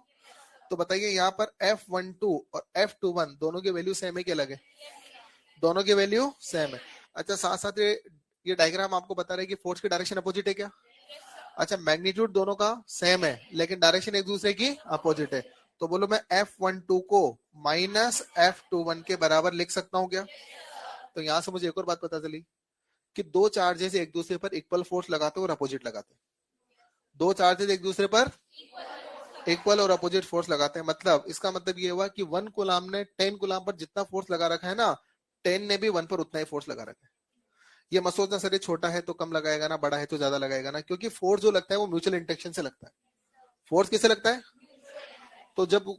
तो बताइए यहाँ पर F12 और F21 दोनों की वैल्यू सेम है कि अलग है, दोनों की वैल्यू सेम है। अच्छा साथ साथ ये डायग्राम आपको बता रहे कि फोर्स की डायरेक्शन अपोजिट है क्या। अच्छा मैग्नीट्यूड दोनों का सेम है लेकिन डायरेक्शन एक दूसरे की अपोजिट है। तो बोलो मैं F12 को माइनस F21 के बराबर लिख सकता हूं क्या। तो यहां से मुझे एक और बात पता चली कि दो चार्जेस एक दूसरे पर इक्वल फोर्स लगाते हैं और अपोजिट लगाते हैं। दो चार्जेस एक दूसरे पर इक्वल और अपोजिट फोर्स लगाते हैं, मतलब इसका मतलब ये हुआ कि 1 कूलाम ने 10 कूलाम पर जितना फोर्स लगा रखा है ना, 10 ने भी 1 पर उतना ही फोर्स लगा रखा है। ये मत सोचना सर ये छोटा है तो कम लगाएगा ना, बड़ा है तो ज्यादा लगाएगा ना, क्योंकि फोर्स जो लगता है वो म्यूचुअल इंटेक्शन से लगता है। फोर्स किससे लगता है, तो जब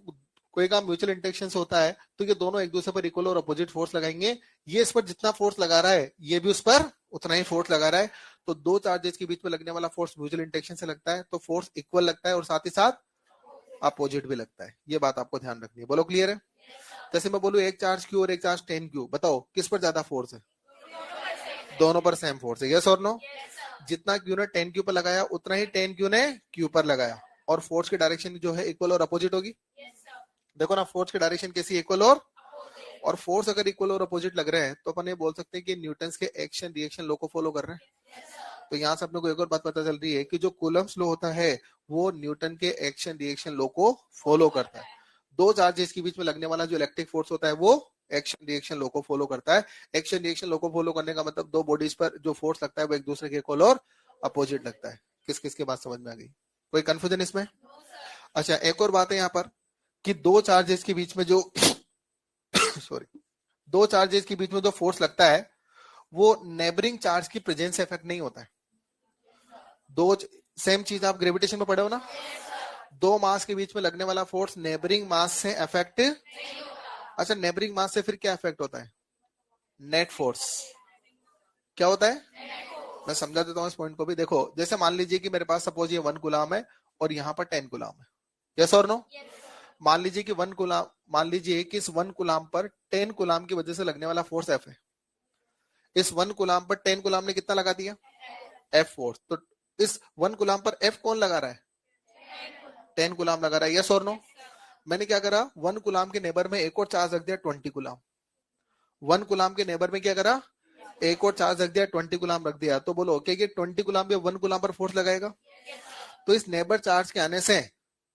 कोई काम म्यूचुअल इंटरेक्शन से होता है तो ये दोनों एक दूसरे पर इक्वल और अपोजिट फोर्स लगाएंगे। ये इस पर जितना फोर्स लगा रहा है ये भी उस पर उतना ही फोर्स लगा रहा है, तो दो चार्जेस के बीच में लगने वाला फोर्स म्यूचुअल इंटरेक्शन से लगता है तो फोर्स इक्वल लगता है और साथ ही साथ अपोजिट भी लगता है। ये बात आपको ध्यान रखनी है। बोलो क्लियर है? जैसे मैं बोलूं एक चार्ज क्यू और एक चार्ज 10 क्यू, बताओ किस पर ज्यादा फोर्स है? दोनों पर सेम फोर्स है, यस और नो? जितना क्यू ने 10 क्यू पर लगाया उतना ही 10 क्यू ने क्यू पर लगाया, और फोर्स की डायरेक्शन जो है इक्वल और अपोजिट होगी। देखो ना, फोर्स की डायरेक्शन कैसी, इक्वल और फोर्स अगर इक्वल और अपोजिट लग रहे हैं तो अपन ये बोल सकते हैं कि न्यूटन के एक्शन रिएक्शन लॉ को फॉलो कर रहे हैं। तो यहाँ से अपने को एक और बात पता चल रही है कि जो कूलम्स लॉ होता है वो न्यूटन के एक्शन रिएक्शन लॉ को फॉलो करता है। दो चार्जेस के बीच में लगने वाला जो इलेक्ट्रिक फोर्स होता है वो एक्शन रिएक्शन लॉ को फॉलो करता है। एक्शन रिएक्शन लॉ को फॉलो करने का मतलब दो बॉडीज पर जो फोर्स लगता है वो एक दूसरे के इक्वल और अपोजिट लगता है। किस किस की बात समझ में आ गई? कोई कंफ्यूजन इसमें? अच्छा, एक और बात है यहाँ पर कि दो चार्जेस के बीच में जो सॉरी, दो चार्जेस के बीच में जो फोर्स लगता है वो नेबरिंग चार्ज की प्रेजेंस से इफेक्ट नहीं होता है। दो सेम चीज आप ग्रेविटेशन में पढ़े हो ना, दो मास के बीच में लगने वाला फोर्स नेबरिंग मास से इफेक्ट। अच्छा, नेबरिंग मास से फिर क्या इफेक्ट होता है? Net force. क्या होता है? मैं समझा देता हूँ इस पॉइंट को भी। देखो, जैसे मान लीजिए कि मेरे पास सपोज ये 1 गुलाम है और यहाँ पर 10 गुलाम है, यस और नो? मान लीजिए कि 1 गुलाम, मान लीजिए कि इस 1 गुलाम पर 10 गुलाम की वजह से लगने वाला फोर्स एफ है। इस 1 गुलाम पर 10 गुलाम ने कितना लगा दिया? F force. तो इस 1 गुलाम पर एफ कौन लगा रहा है? 10 गुलाम लगा रहा है, यस और नो? मैंने क्या करा, 1 गुलाम के नेबर में एक और चार्ज रख दिया 20 गुलाम। 1 गुलाम के नेबर में क्या करा, एक और चार्ज रख दिया 20 गुलाम रख दिया। तो बोलो क्या 20 गुलाम भी 1 गुलाम पर फोर्स लगाएगा? तो इस नेबर चार्ज के आने से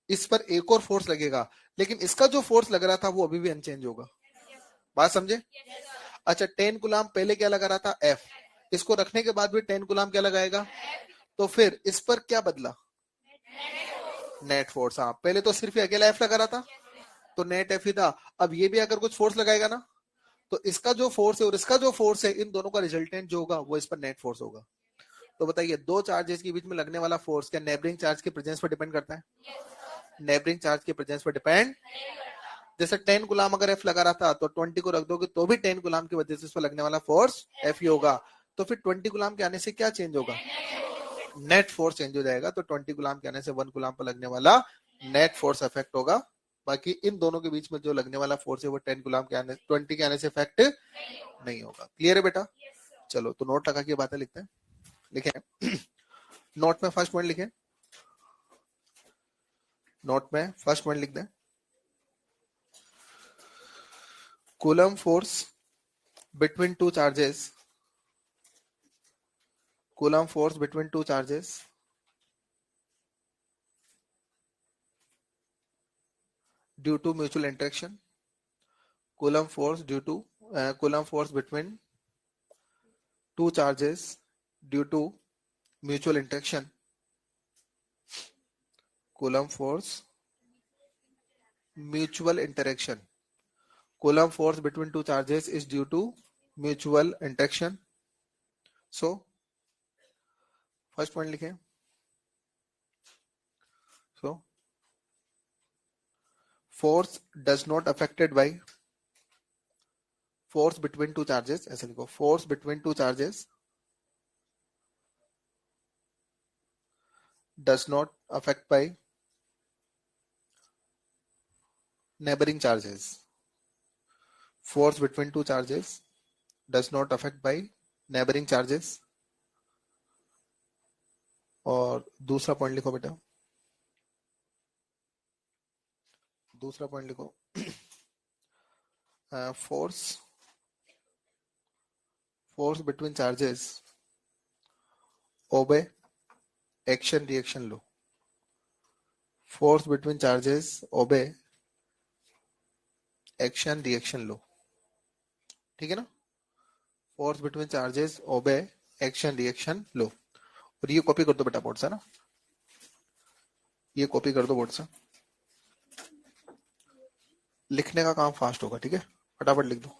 इस पर एक और फोर्स लगेगा, लेकिन इसका जो फोर्स लग रहा था वो अभी भी अनचेंज होगा। बात समझे? अच्छा, 10 गुलाम पहले क्या लगा रहा था? एफ। इसको रखने के बाद भी 10 गुलाम क्या लगाएगा? तो फिर इस पर क्या बदला? Net force. हाँ, पहले तो सिर्फ अकेला एफ लगा रहा था तो नेट एफ ही था। अब ये भी अगर कुछ फोर्स लगाएगा ना तो इसका जो फोर्स है और इसका जो फोर्स है, इन दोनों का रिजल्टेंट जो होगा वो इस पर नेट फोर्स होगा। तो बताइए, दो चार्जेस के बीच में लगने वाला फोर्स क्या नेबरिंग चार्ज के प्रेजेंस पर डिपेंड करता है? नेबरिंग चार्ज के प्रेजेंस पर डिपेंड। जैसे 10 गुलाम अगर एफ लगा रहा था तो 20 को रख दोगे तो भी 10 गुलाम की वजह से इस पर लगने वाला फोर्स एफ ही होगा। तो फिर 20 गुलाम के आने से क्या चेंज होगा? नेट फोर्स चेंज हो जाएगा। तो 20 गुलाम के आने से 1 गुलाम पर लगने वाला नेट फोर्स इफेक्ट होगा। बाकी इन दोनों के बीच में जो लगने वाला फोर्स है वो 10 गुलाम के आने 20 के आने से इफेक्ट नहीं होगा। क्लियर है बेटा? चलो, तो नोट लगा के बातें लिखते हैं। लिखे नोट में फर्स्ट पॉइंट लिखे, नोट में फर्स्ट पॉइंट लिख दें, Coulomb force between two charges, Coulomb force between two charges due to mutual interaction, Coulomb force due to Coulomb force between two charges due to mutual interaction, Coulomb force mutual interaction, coulomb force between two charges is due to mutual interaction. So first point लिखें, so force does not affected by, force between two charges ऐसे लिखो, force between two charges does not affect by neighboring charges, force between two charges does not affect by neighboring charges। और दूसरा point लिखो बेटा, दूसरा point लिखो, force force between charges obey action reaction law, force between charges obey action reaction law. ठीक है ना? Force between charges obey action reaction law. और ये कॉपी कर दो बेटा बोर्ड से ना, ये कॉपी कर दो बोर्ड से, लिखने का काम फास्ट होगा। ठीक है, फटाफट लिख दो।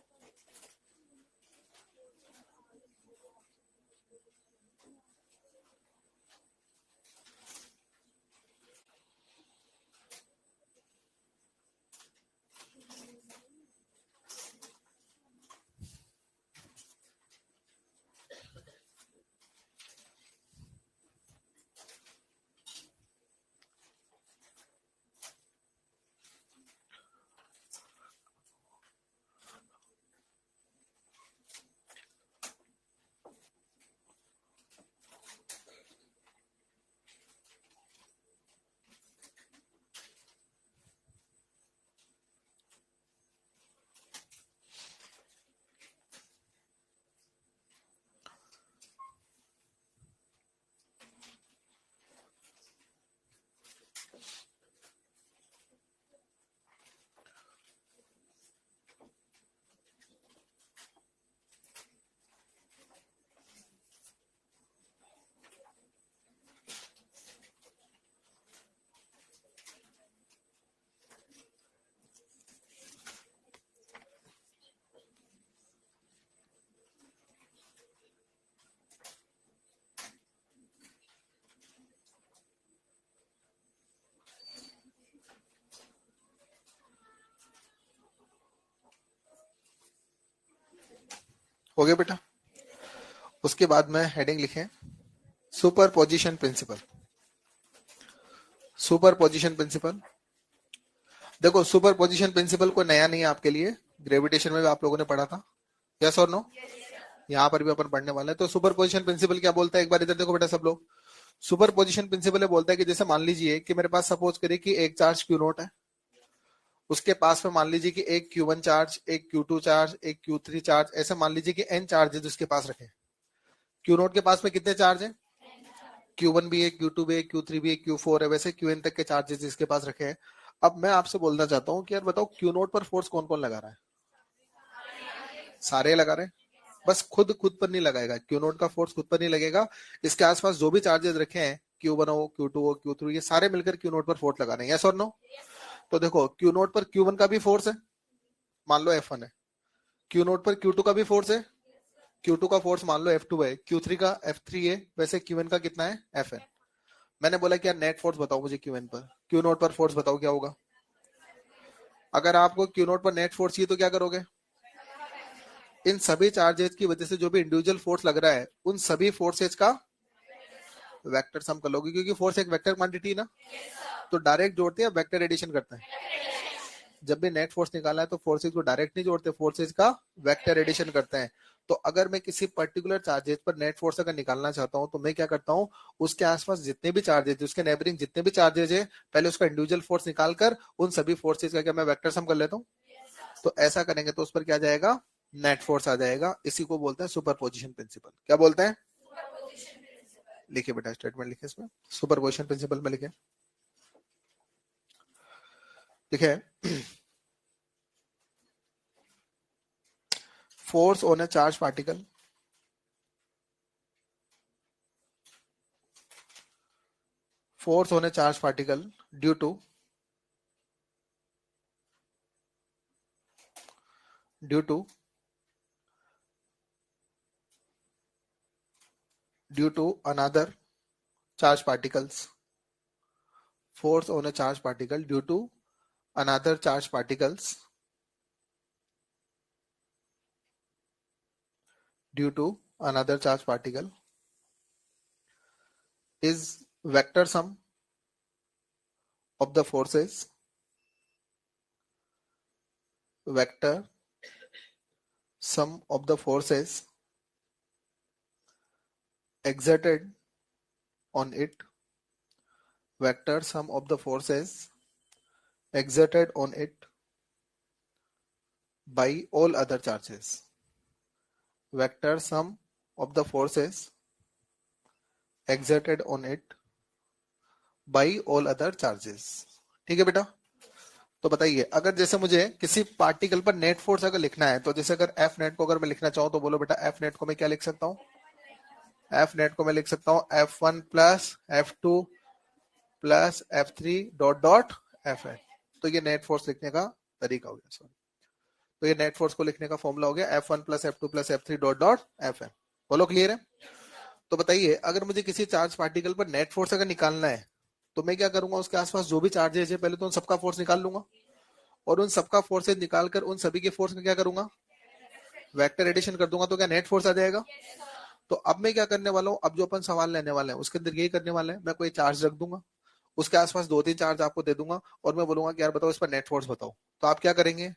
हो गया बेटा। उसके बाद में हेडिंग लिखें superposition principle. Superposition principle, देखो सुपर पोजिशन प्रिंसिपल कोई नया नहीं है आपके लिए, ग्रेविटेशन में भी आप लोगों ने पढ़ा था, यस और नो? यहाँ पर भी अपन पढ़ने वाले हैं। तो सुपर पोजिशन प्रिंसिपल क्या बोलता है, एक बार इधर देखो बेटा सब लोग। सुपर पोजिशन प्रिंसिपल बोलता है कि जैसे मान लीजिए कि मेरे पास सपोज करिए कि एक चार्ज क्यू नोट है, उसके पास में मान लीजिए कि एक Q1 चार्ज, एक Q2 चार्ज, एक Q3 चार्ज, ऐसे मान लीजिए कि n चार्जेस उसके पास रखे। क्यू नोट के पास में कितने चार्ज हैं? Q1 भी है, Q2 भी है, Q3 भी है, Q4 है, वैसे Qn तक के चार्जेस इसके पास रखे हैं। अब मैं आपसे बोलना चाहता हूँ कि यार बताओ क्यू नोट पर फोर्स कौन कौन लगा रहा है? सारे लगा रहे हैं। बस खुद पर नहीं लगाएगा, क्यू नोट का फोर्स खुद पर नहीं लगेगा, इसके आसपास जो भी चार्जेस रखे हैं Q1 हो, Q2 हो, Q3, ये सारे मिलकर क्यू नोट पर फोर्स लगा रहे हैं, यस और नो? तो देखो क्यू नोट पर Q1 का भी फोर्स है, मान लो F1 है, क्यू नोट पर Q2 का भी फोर्स है, Q2 का फोर्स मान लो F2 है, Q3 का F3 है, वैसे Qn का कितना है? Fn। मैंने बोला कि यार नेट फोर्स बताओ मुझे Qn पर, क्यू नोट पर फोर्स बताओ क्या होगा? अगर आपको क्यू नोट पर नेट फोर्स चाहिए तो क्या करोगे? इन सभी चार्जेस की वजह से जो भी इंडिविजुअल फोर्स लग रहा है उन सभी फोर्सेज का वेक्टर सम कर लोगे, क्योंकि फोर्स एक वेक्टर क्वांटिटी ना, तो डायरेक्ट जोड़ते हैं वेक्टर एडिशन करते हैं। जब भी नेट फोर्स निकाला है तो फोर्सेज को डायरेक्ट नहीं जोड़ते, फोर्सेज का वेक्टर एडिशन करते हैं। तो अगर मैं किसी पर्टिकुलर चार्जेस पर नेट फोर्स अगर निकालना चाहता हूं तो मैं क्या करता हूं, उसके आसपास जितने भी चार्जेस, उसके नेबरिंग जितने भी चार्जेस है, पहले उसका इंडिविजुअल फोर्स निकालकर उन सभी फोर्सेज का क्या मैं वेक्टर सम कर लेता हूं। तो ऐसा करेंगे तो उस पर क्या आ जाएगा? नेट फोर्स आ जाएगा। इसी को बोलते हैं सुपरपोजिशन प्रिंसिपल। क्या बोलते हैं? लिखिए बेटा, स्टेटमेंट लिखिए इसमें, सुपरपोजिशन प्रिंसिपल में लिखे, लिखे force on a charged particle, force on a charged particle due to due to due to another charged particles, force on a charged particle due to another charged particles, due to another charged particle is vector sum of the forces, vector sum of the forces exerted on it, vector sum of the forces exerted on it by all other charges, vector sum of the forces exerted on it by all other charges। ठीक है बेटा? तो बताइए, अगर जैसे मुझे किसी particle पर नेट फोर्स अगर लिखना है, तो जैसे अगर एफ नेट को अगर मैं लिखना चाहूं तो बोलो बेटा, एफ नेट को मैं क्या लिख सकता हूं? एफ नेट को मैं लिख सकता हूं F1 plus F2 plus F3 dot dot Fn। तो ये नेट फोर्स लिखने का तरीका हो गया। सॉरी, तो ये नेट फोर्स को लिखने का फॉर्मूला हो गया F1 plus F2 plus F3 dot dot Fn। बोलो क्लियर है? तो बताइए, अगर मुझे किसी चार्ज पार्टिकल पर नेट फोर्स अगर निकालना है तो मैं क्या करूंगा, उसके आसपास जो भी चार्जेस है पहले तो उन सबका फोर्स निकाल लूंगा, और उन सबका फोर्सेज निकालकर उन सभी के फोर्स का क्या करूंगा? वेक्टर एडिशन कर दूंगा। तो क्या नेट फोर्स आ जाएगा? तो अब मैं क्या करने वाला हूं, अब जो अपन सवाल लेने वाले हैं उसके अंदर यही करने वाले हैं, मैं कोई चार्ज रख दूंगा, उसके आसपास दो तीन चार्ज आपको दे दूंगा, और मैं बोलूंगा कि यार बताओ इस पर नेट फोर्स बताओ। तो आप क्या करेंगे?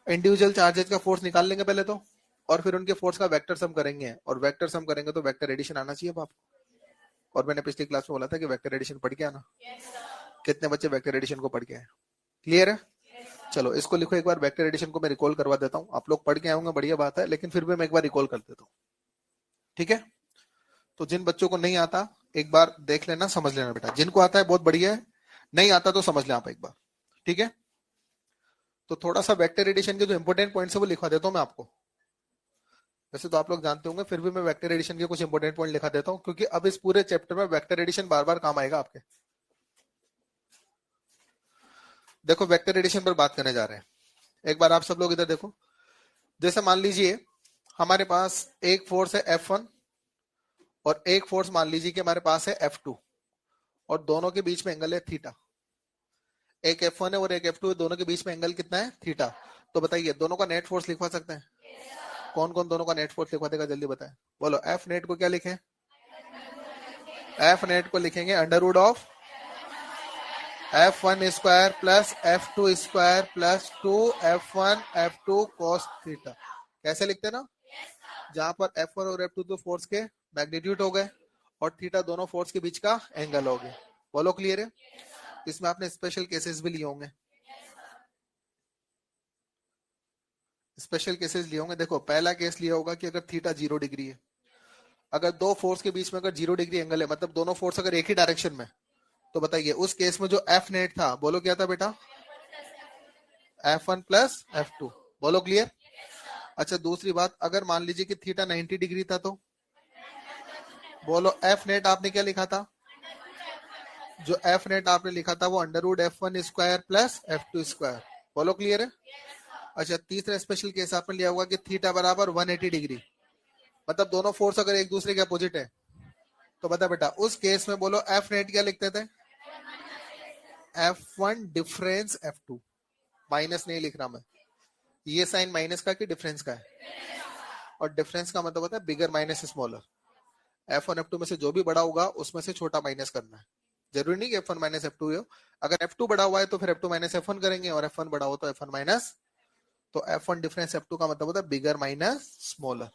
इंडिविजुअल चार्जेस का फोर्स निकाल लेंगे पहले तो, और फिर उनके फोर्स का वेक्टर सम करेंगे, और वेक्टर सम करेंगे तो वेक्टर एडिशन आना चाहिए आपको। और मैंने पिछली क्लास में बोला था कि वेक्टर एडिशन पढ़ के आना। कितने बच्चे वेक्टर एडिशन को पढ़ के आए? क्लियर है? चलो इसको लिखो एक बार, वेक्टर एडिशन को मैं रिकॉल करवा देता हूं। आप लोग पढ़ के आए होंगे, बढ़िया बात है, लेकिन फिर भी मैं एक बार रिकॉल कर देता हूं। ठीक है? तो जिन बच्चों को नहीं आता एक बार देख लेना, समझ लेना बेटा। जिनको आता है बहुत बढ़िया है, नहीं आता तो समझ लें आप एक बार। ठीक है? तो थोड़ा सा वेक्टर एडिशन के जो इंपॉर्टेंट पॉइंट्स है वो लिखवा देता हूं मैं आपको। वैसे तो आप लोग जानते होंगे, फिर भी मैं वेक्टर एडिशन के कुछ इंपॉर्टेंट पॉइंट लिखा देता हूं, क्योंकि अब इस पूरे चैप्टर में वेक्टर एडिशन बार बार काम आएगा आपके। देखो वेक्टर एडिशन पर बात करने जा रहे हैं, एक बार आप सब लोग इधर देखो। जैसे मान लीजिए हमारे पास एक फोर्स है F1, और एक फोर्स मान लीजिए कि हमारे पास है F2, और दोनों के बीच में एंगल है थीटा। एक F1 है और एक F2 है, दोनों के बीच में एंगल कितना है? थीटा। तो बताइए दोनों का नेट फोर्स लिखवा सकते हैं? कौन कौन दोनों का नेट फोर्स लिखवा देगा, जल्दी बताएं। बोलो, एफ नेट को क्या लिखें? एफ नेट को लिखेंगे under root of F1 square plus F2 square plus 2 F1 F2 cos theta. कैसे लिखते हैं ना, जहां पर F1 और F2 तो फोर्स के मैग्नीट्यूड हो गए और थीटा दोनों फोर्स के बीच का एंगल हो गया। बोलो क्लियर है? इसमें आपने स्पेशल केसेस भी लिए होंगे, स्पेशल केसेस लिए होंगे। देखो, पहला केस लिया होगा कि अगर थीटा 0 डिग्री है, अगर दो फोर्स के बीच में अगर 0 डिग्री एंगल है, मतलब दोनों फोर्स अगर एक ही डायरेक्शन में, तो बताइए उस केस में जो एफ नेट था, बोलो क्या था बेटा? F1 plus F2। बोलो क्लियर? अच्छा, दूसरी बात, अगर मान लीजिए कि थीटा 90 डिग्री था, तो बोलो एफ नेट आपने क्या लिखा था? जो एफ नेट आपने लिखा था वो under root F1 square plus F2 square. बोलो क्लियर है? अच्छा, तीसरा स्पेशल केस आपने लिया होगा कि थीटा बराबर 180 डिग्री, मतलब दोनों फोर्स अगर एक दूसरे के अपोजिट है, तो बता बेटा उस केस में बोलो एफ नेट क्या लिखते थे? F1 difference F2। माइनस नहीं लिख रहा मैं, ये साइन माइनस का कि डिफरेंस का है, और डिफरेंस का मतलब होता है bigger minus smaller. F1 F2 में से जो भी बड़ा होगा उसमें से छोटा माइनस करना है। जरूरी नहीं कि F1 माइनस F2 हो, अगर F2 बड़ा हुआ है तो फिर F2 माइनस F1 करेंगे, और F1 बड़ा हो तो F1 माइनस, तो F1 डिफरेंस F2 का मतलब होता है बिगर माइनस स्मॉलर।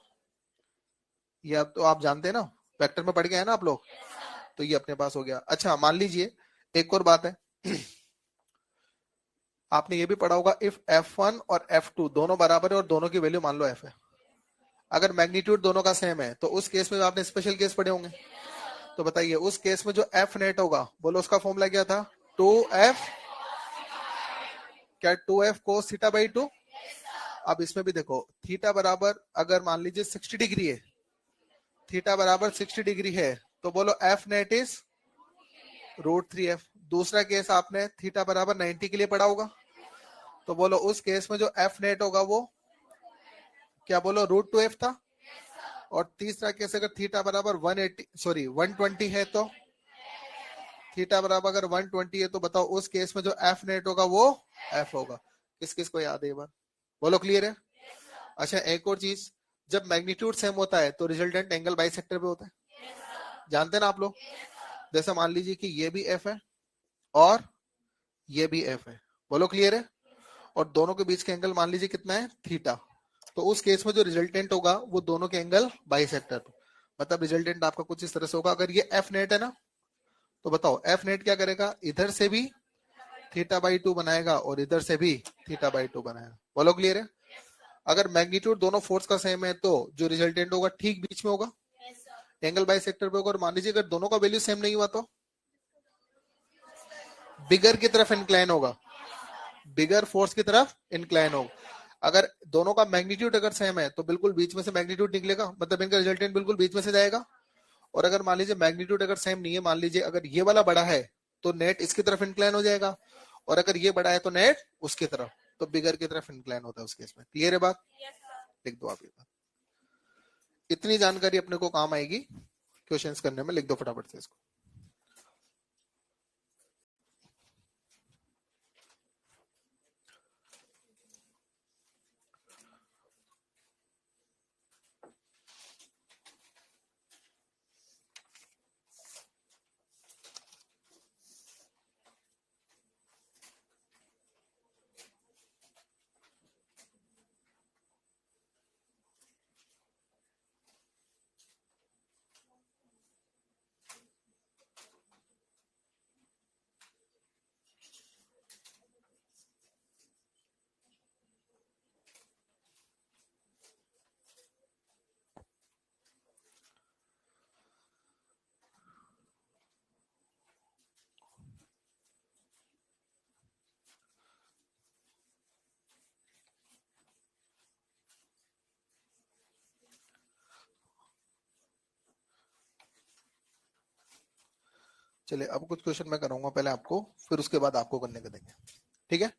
ये अब तो आप जानते हैं ना, वेक्टर में पढ़ के आए ना आप लोग, तो ये अपने पास हो गया। अच्छा, मान लीजिए एक और बात है, आपने ये भी पढ़ा होगा, इफ F1 और F2 दोनों बराबर है और दोनों की वैल्यू मान लो F है, अगर मैग्नीट्यूड दोनों का सेम है, तो उस केस में आपने स्पेशल केस पढ़े होंगे। तो बताइए उस केस में जो एफ नेट होगा, बोलो उसका फॉर्मूला क्या था? 2F, क्या 2F cos थीटा बाई 2। अब इसमें भी देखो, थीटा बराबर अगर मान लीजिए 60 डिग्री है, थीटा बराबर 60 डिग्री है, तो बोलो एफ नेट इज √3F। दूसरा केस आपने थीटा बराबर 90 के लिए पढ़ा होगा, तो बोलो उस केस में जो एफ नेट होगा वो क्या, बोलो √2F था। और तीसरा केस अगर थीटा बराबर 180 सॉरी 120 है, तो थीटा बराबर अगर 120 है, तो बताओ उस केस में जो एफ नेट होगा वो एफ होगा। किस किस को याद है ये बात? बोलो क्लियर है? अच्छा, एक और चीज, जब मैग्नीट्यूड सेम होता है तो रिजल्टेंट एंगल बाइसेक्टर पे होता है, जानते हैं ना आप लोग? जैसे मान लीजिए कि ये भी एफ है और ये भी एफ है, बोलो क्लियर है? और दोनों के बीच का एंगल मान लीजिए कितना है? थीटा। तो उस केस में जो रिजल्टेंट होगा वो दोनों के एंगल बाइसेक्टर, मतलब रिजल्टेंट आपका कुछ इस तरह से होगा। अगर ये एफ नेट है ना, तो बताओ एफ नेट क्या करेगा, इधर से भी थीटा बाई 2 बनाएगा और इधर से भी थीटा बाई 2 बनाएगा। बोलो क्लियर है? अगर मैग्नीट्यूड दोनों फोर्स का सेम है तो जो रिजल्टेंट होगा ठीक बीच में होगा, एंगल बाई सेक्टर पे होगा। और मान लीजिए अगर दोनों का वैल्यू सेम नहीं हुआ तो बिगर की तरफ इंक्लाइन होगा, बिगर फोर्स की तरफ इंक्लाइन होगा। अगर दोनों का मैग्नीट्यूड अगर सेम है तो बिल्कुल बीच में से मैग्नीट्यूड निकलेगा, मतलब इनका रिजल्टेंट बिल्कुल बीच में से जाएगा। और अगर मान लीजिए मैग्नीट्यूड अगर सेम नहीं है, मान लीजिए अगर ये वाला बड़ा है तो नेट इसकी तरफ इंक्लाइन हो जाएगा, और अगर ये बड़ा है तो नेट उसकी तरफ, तो बिगर की तरफ इंक्लाइन होता है उस केस में। क्लियर है बात? लिख दो आप ये बात, इतनी जानकारी अपने को काम आएगी क्वेश्चंस करने में। लिख दो फटाफट से इसको। चलिए, अब कुछ क्वेश्चन मैं करूंगा पहले आपको, फिर उसके बाद आपको करने के देंगे, ठीक है?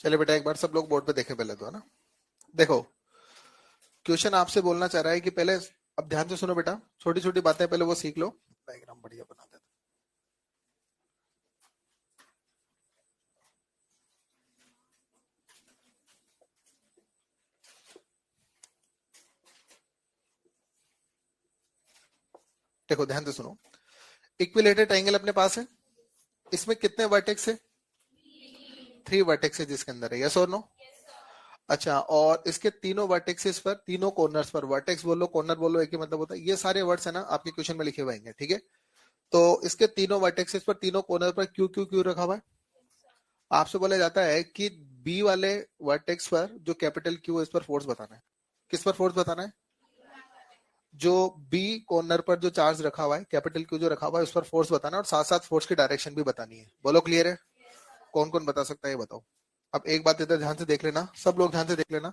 चले बेटा एक बार सब लोग बोर्ड पे देखें पहले तो, है ना। देखो क्वेश्चन आपसे बोलना चाह रहा है कि पहले, अब ध्यान से सुनो बेटा, छोटी छोटी बातें पहले वो सीख लो। डायग्राम बढ़िया बना देते। देखो ध्यान से सुनो, इक्विलेटरल ट्रायंगल अपने पास है, इसमें कितने वर्टेक्स है? 3 वर्टेक्स है जिसके अंदर है, यस और नो? अच्छा, और इसके तीनों वर्टेक्सेस पर, तीनों कॉर्नर्स पर, वर्टेक्स बोलो कॉर्नर बोलो एक ही मतलब होता है, ये सारे वर्ड्स है ना आपके क्वेश्चन में लिखे हुए हैं, ठीक है। तो इसके तीनों वर्टेक्सेस पर, तीनों कॉर्नर पर क्यू क्यू क्यू रखा हुआ है। आपसे बोला जाता है कि बी वाले वर्टेक्स पर जो कैपिटल क्यू है इस पर फोर्स बताना है। किस पर फोर्स बताना है? जो बी कॉर्नर पर जो चार्ज रखा हुआ है, कैपिटल क्यू जो रखा हुआ है, उस पर फोर्स बताना है, और साथ साथ फोर्स की डायरेक्शन भी बतानी है। बोलो क्लियर है? कौन कौन बता सकता है ये बताओ। अब एक बात इधर ध्यान से देख लेना, सब लोग ध्यान से देख लेना।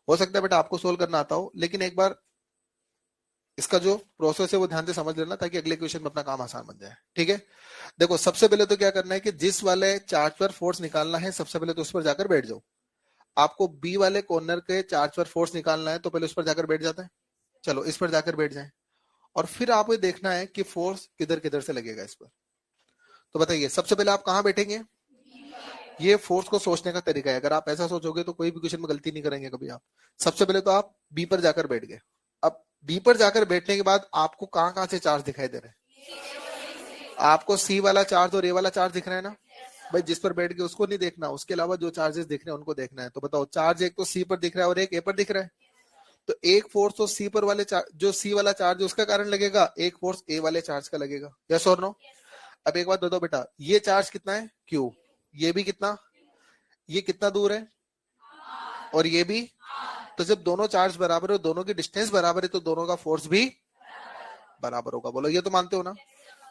हो सकता है बेटा आपको सोल्व करना आता हो, लेकिन एक बार इसका जो प्रोसेस है वो ध्यान से समझ लेना, ताकि अगले क्वेश्चन में अपना काम आसान बन जाए, ठीक है। देखो सबसे पहले तो क्या करना है कि जिस वाले चार्ज पर फोर्स निकालना है सबसे पहले तो उस पर जाकर बैठ जाओ। आपको बी वाले कॉर्नर के चार्ज पर फोर्स निकालना है तो पहले उस पर जाकर बैठ जाता है। चलो इस पर जाकर बैठ जाए, और फिर आपको देखना है कि फोर्स किधर किधर से लगेगा इस पर। तो बताइए सबसे पहले आप कहां बैठेंगे? ये फोर्स को सोचने का तरीका है, अगर आप ऐसा सोचोगे तो कोई भी क्वेश्चन में गलती नहीं करेंगे कभी आप। सबसे पहले तो आप बी पर जाकर बैठ गए। अब बी पर जाकर बैठने के बाद आपको कहां कहां से चार्ज दिखाई दे रहे हैं? आपको सी वाला चार्ज और ए वाला चार्ज दिख रहा है ना। भाई जिस पर बैठ गए उसको नहीं देखना, उसके अलावा जो चार्जेस दिख रहे हैं उनको देखना है। तो बताओ चार्ज एक तो सी पर दिख रहा है और एक ए पर दिख रहा है। तो एक फोर्स तो सी पर वाले जो सी वाला चार्ज है उसका कारण लगेगा, एक फोर्स ए वाले चार्ज का लगेगा, यस और नो? अब एक बात बताओ बेटा, ये चार्ज कितना है? क्यू। ये भी कितना? ये कितना दूर है? और ये भी। तो जब दोनों चार्ज बराबर है, दोनों की डिस्टेंस बराबर है, तो दोनों का फोर्स भी बराबर होगा। बोलो ये तो मानते हो ना।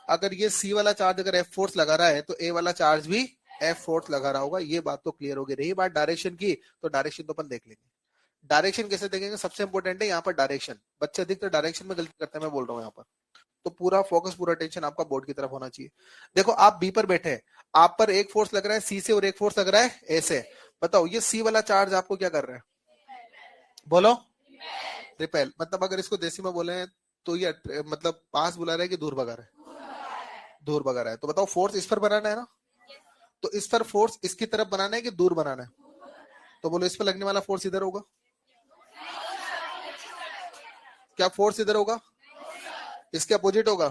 अगर ये सी वाला चार्ज अगर एफ फोर्स लगा रहा है तो ए वाला चार्ज भी एफ फोर्स लगा रहा होगा। ये बात तो क्लियर होगी। रही बात डायरेक्शन की, तो डायरेक्शन तो अपन देख लेंगे। डायरेक्शन कैसे देखेंगे? सबसे इंपॉर्टेंट है यहाँ पर डायरेक्शन। बच्चे अधिकतर डायरेक्शन में गलती करते हैं, मैं बोल रहा हूँ यहाँ पर। तो पूरा फोकस, पूरा टेंशन आपका बोर्ड की तरफ होना चाहिए। देखो आप बी पर बैठे हैं, आप पर एक फोर्स लग रहा है सी से और एक फोर्स लग रहा है ए से। बताओ ये सी वाला चार्ज आपको क्या कर रहा है? बोलो। रिपेल। मतलब अगर इसको देसी में बोले तो ये मतलब पास बुला रहा है कि दूर भगा रहा है? दूर भगा रहा है। तो बताओ फोर्स इस पर बनाना है ना। तो इस पर फोर्स इसकी तरफ बनाना है कि दूर बनाना है? तो बोलो इस पर लगने वाला फोर्स इधर होगा। क्या फोर्स इधर होगा? इसके अपोजिट होगा।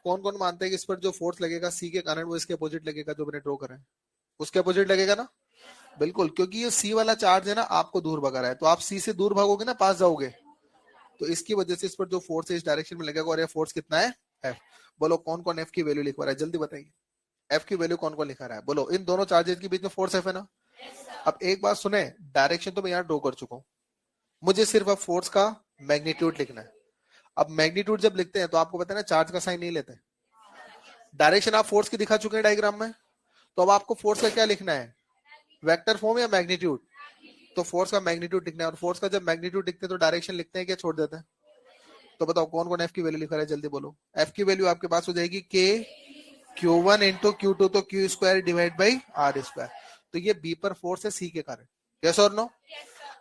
कौन कौन मानते हैं कि इस पर जो फोर्स लगेगा सी के कारण वो इसके अपोजिट लगेगा, जो मैंने ड्रॉ करा है उसके अपोजिट लगेगा ना। बिल्कुल, क्योंकि ये सी वाला चार्ज है ना आपको दूर भगा रहा है, तो आप सी से दूर भागोगे ना, पास जाओगे। तो इसकी वजह से इस पर जो फोर्स है इस डायरेक्शन में लगेगा, और ये फोर्स कितना है? एफ। बोलो कौन कौन एफ की वैल्यू लिखवा रहा है, जल्दी बताइए। एफ की वैल्यू कौन कौन लिखा रहा है? बोलो इन दोनों चार्जेस के बीच में फोर्स एफ है ना। अब एक बात सुने, डायरेक्शन तो मैं यहाँ ड्रॉ कर चुका हूँ, मुझे सिर्फ अब फोर्स का मैग्नीट्यूड लिखना है। अब मैग्नीट्यूड जब लिखते हैं तो आपको पता है ना चार्ज का साइन नहीं लेते। डायरेक्शन आप फोर्स की दिखा चुके हैं डायग्राम में, तो अब आपको फोर्स का क्या लिखना है? वेक्टर फॉर्म या मैग्नीट्यूड? तो फोर्स का मैग्नीट्यूड लिखना है, और फोर्स का जब मैग्नीट्यूड लिखते हैं तो डायरेक्शन लिखते हैं क्या छोड़ देते हैं? तो बताओ कौन कौन एफ की वैल्यू लिखा रहा है, जल्दी बोलो। एफ की वैल्यू आपके पास हो जाएगी के Q one into Q two, तो Q square divide by R square. तो ये बी पर फोर्स है सी के कारण, यस और नो?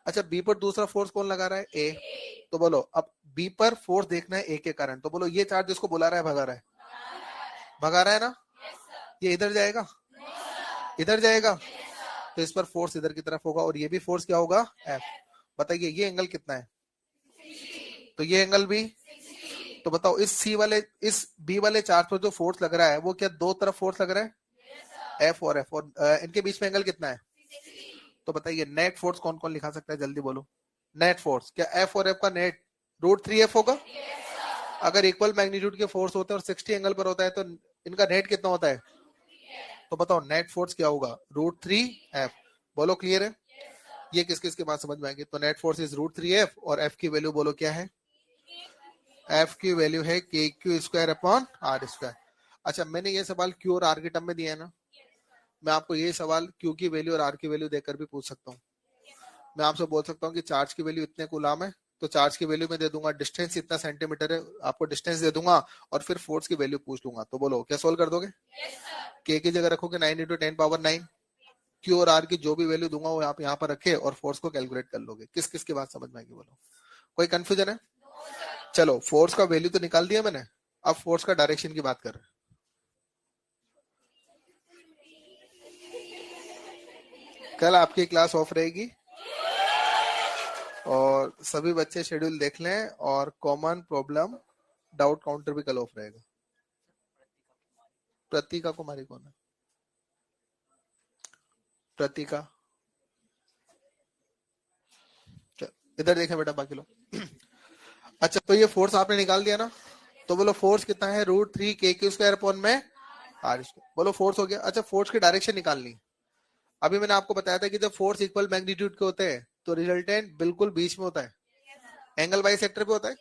अच्छा बी पर दूसरा फोर्स कौन लगा रहा है? ए। तो बोलो अब बी पर फोर्स देखना है ए के कारण, तो बोलो ये चार्ज जिसको बुला रहा है भगा रहा है? भगा रहा है ना। ये इधर जाएगा, इधर जाएगा, तो इस पर फोर्स इधर की तरफ होगा, और ये भी फोर्स क्या होगा? एफ। बताइए ये एंगल कितना है? तो ये एंगल भी। तो बताओ इस सी वाले, इस बी वाले चार्ज पर जो फोर्स लग रहा है वो क्या दो तरफ फोर्स लग रहा है? एफ और एफ, और इनके बीच में एंगल कितना है? तो बताइए नेट फोर्स कौन कौन लिखा सकता है, जल्दी बोलो। नेट फोर्स क्या एफ और एफ का नेट √3f होगा? अगर इक्वल मैग्नीट्यूड के फोर्स होते हैं और 60 एंगल पर होता है तो इनका नेट कितना होता है? तो बताओ नेट फोर्स क्या होगा? √3f। बोलो क्लियर है? ये किस किस के बात समझ में आएंगे। तो नेट फोर्स इज √3f, और एफ की वैल्यू बोलो क्या है? एफ की वैल्यू है K q square upon R square. अच्छा मैंने ये सवाल क्यू और आर के टर्म में दिया है ना, मैं आपको ये सवाल क्यू की वैल्यू और आर की वैल्यू देकर भी पूछ सकता हूँ। मैं आपसे बोल सकता हूँ कि चार्ज की वैल्यू इतने कूलाम है, तो चार्ज की वैल्यू में दे दूंगा, डिस्टेंस इतना सेंटीमीटर है, आपको डिस्टेंस दे दूंगा, और फिर फोर्स की वैल्यू पूछ लूंगा। तो बोलो क्या सोल्व कर दोगे? के की जगह रखोगे 9 × 10⁻⁹, क्यू और आर की जो भी वैल्यू दूंगा वो आप यहाँ पर रखे और फोर्स को कैलकुलेट कर लोगे। किस किस की बात समझ में आएगी बोलो? कोई कंफ्यूजन है? चलो फोर्स का वैल्यू तो निकाल दिया मैंने, अब फोर्स का डायरेक्शन की बात कर रहे हैं। कल आपकी क्लास ऑफ रहेगी और सभी बच्चे शेड्यूल देख लें, और कॉमन प्रॉब्लम डाउट काउंटर भी कल ऑफ रहेगा। प्रतीका कुमारी कौन है? प्रतीका, इधर देखें बेटा बाकी लोग। अच्छा तो ये फोर्स आपने निकाल दिया ना, तो बोलो फोर्स कितना है, √3 k² अपॉन में r²। बोलो फोर्स हो गया। अच्छा फोर्स की डायरेक्शन निकालनी। अभी मैंने आपको बताया था कि जब फोर्स इक्वल मैग्नीट्यूड के होते हैं तो रिजल्टेंट बिल्कुल बीच में होता है, एंगल बाई सेक्टर पे होता है।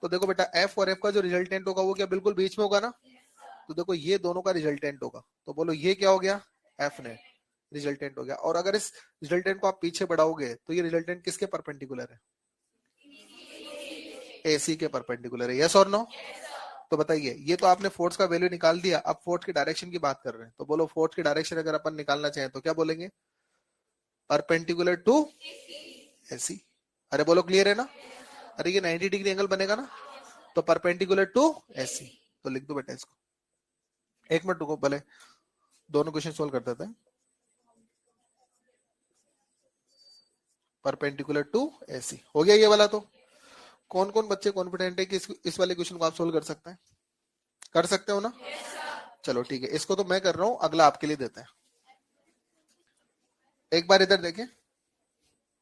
तो देखो बेटा एफ और एफ का जो रिजल्टेंट होगा वो क्या बिल्कुल बीच में होगा ना? तो देखो ये दोनों का रिजल्टेंट होगा, तो बोलो ये क्या हो गया, एफ नेट रिजल्टेंट हो गया। और अगर इस रिजल्टेंट को आप पीछे बढ़ाओगे तो ये रिजल्टेंट किसके परपेंडिकुलर है? एसी के परपेंडिकुलर है। यस और नो? तो बताइए, ये तो आपने फोर्स का वैल्यू निकाल दिया, अब फोर्स की डायरेक्शन की बात कर रहे हैं। तो बोलो फोर्स की डायरेक्शन अगर अपन निकालना चाहें तो क्या बोलेंगे? Perpendicular to AC. अरे बोलो क्लियर है ना? अरे ये 90 डिग्री एंगल बनेगा ना, तो परपेंडिकुलर टू एसी। तो लिख दो बेटा इसको। एक मिनट रुको, भले दोनों क्वेश्चन सोल्व कर देते हैं। परपेंडिकुलर टू एसी हो गया ये वाला। तो कौन कौन बच्चे कॉन्फिडेंट है कि इस वाले क्वेश्चन को आप सोल्व कर सकते हैं? कर सकते हो ना? चलो ठीक है, इसको तो मैं कर रहा हूं, अगला आपके लिए देते हैं। एक बार इधर देखें,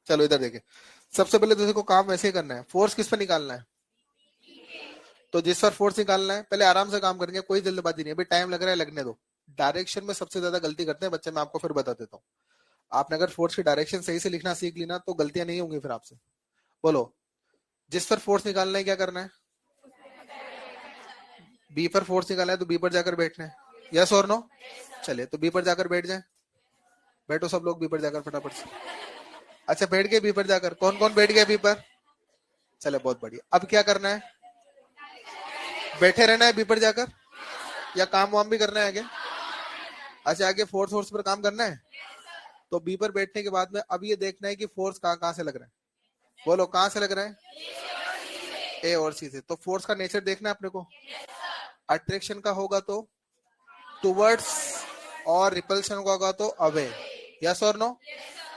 चलो इधर देखें। सबसे पहले तो देखो काम वैसे ही करना है, फोर्स किस पर निकालना है? तो जिस पर फोर्स निकालना है पहले आराम से काम करेंगे, कोई जल्दबाजी नहीं है, अभी टाइम लग रहा है लगने दो। डायरेक्शन में सबसे ज्यादा गलती करते हैं बच्चे, मैं आपको फिर बता देता हूँ। आपने अगर फोर्स की डायरेक्शन सही से लिखना सीख ली ना तो गलतियां नहीं होंगी फिर आपसे। बोलो जिस पर फोर्स निकालना है क्या करना है? बी पर फोर्स निकालना है तो बी पर जाकर बैठना है। यस और नो? चलिए तो बी पर जाकर बैठ जाए। बैठो सब लोग बी पर जाकर फटाफट से। अच्छा बैठ गए बी पर जाकर, कौन कौन बैठ गया बी पर? चले बहुत बढ़िया। अब क्या करना है? बैठे रहना है बी पर जाकर, या काम वाम भी करना है आगे? अच्छा आगे फोर्स फोर्स पर काम करना है। तो बी पर बैठने के बाद में अब ये देखना है कि फोर्स कहाँ कहाँ से लग रहा है। बोलो कहाँ से लग रहा है? ए और सी से। तो फोर्स का नेचर देखना है अपने को। अट्रैक्शन का होगा तो टुवर्ड्स, और रिपल्शन का होगा तो अवे। यस और नो?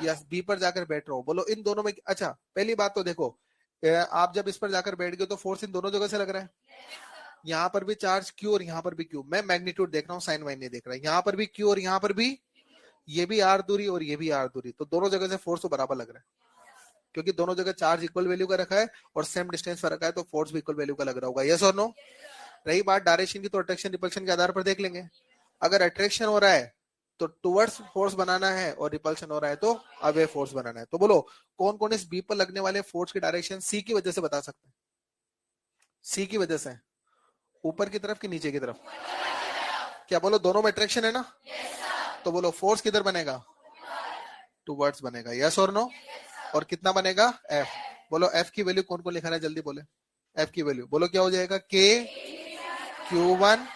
यस। बी पर जाकर बैठ रहा हूं, बोलो इन दोनों में। अच्छा पहली बात तो देखो, आप जब इस पर जाकर बैठ गए तो फोर्स इन दोनों जगह से लग रहा है। यहाँ पर भी चार्ज क्यू और यहाँ पर भी क्यू, मैं मैग्नीट्यूड देख रहा हूँ, साइन वाइन नहीं देख रहा है। यहाँ पर भी क्यू और यहाँ पर भी, ये भी आर दूरी और ये भी आर दूरी, तो दोनों जगह से फोर्स तो बराबर लग रहा है, क्योंकि दोनों जगह चार्ज इक्वल वैल्यू का रखा है और सेम डिस्टेंस पर रखा है, तो फोर्स भी इक्वल वैल्यू का लग रहा होगा। यस और नो? रही बात डायरेक्शन की, तो अट्रैक्शन रिपल्शन के आधार पर देख लेंगे। अगर अट्रैक्शन हो रहा है तो टुवर्ड्स फोर्स बनाना है, और रिपल्शन हो रहा है तो अवे फोर्स बनाना है। तो बोलो कौन कौन इस बी पर लगने वाले फोर्स की डायरेक्शन सी की वजह से बता सकते हैं? सी की वजह से ऊपर की तरफ कि नीचे की तरफ? क्या बोलो दोनों में अट्रैक्शन है ना? तो बोलो फोर्स किधर बनेगा? टुवर्ड्स बनेगा। यस और नो? और कितना बनेगा? एफ। बोलो एफ की वैल्यू कौन कौन लिखा है जल्दी बोले? एफ की वैल्यू बोलो क्या हो जाएगा? के Q1।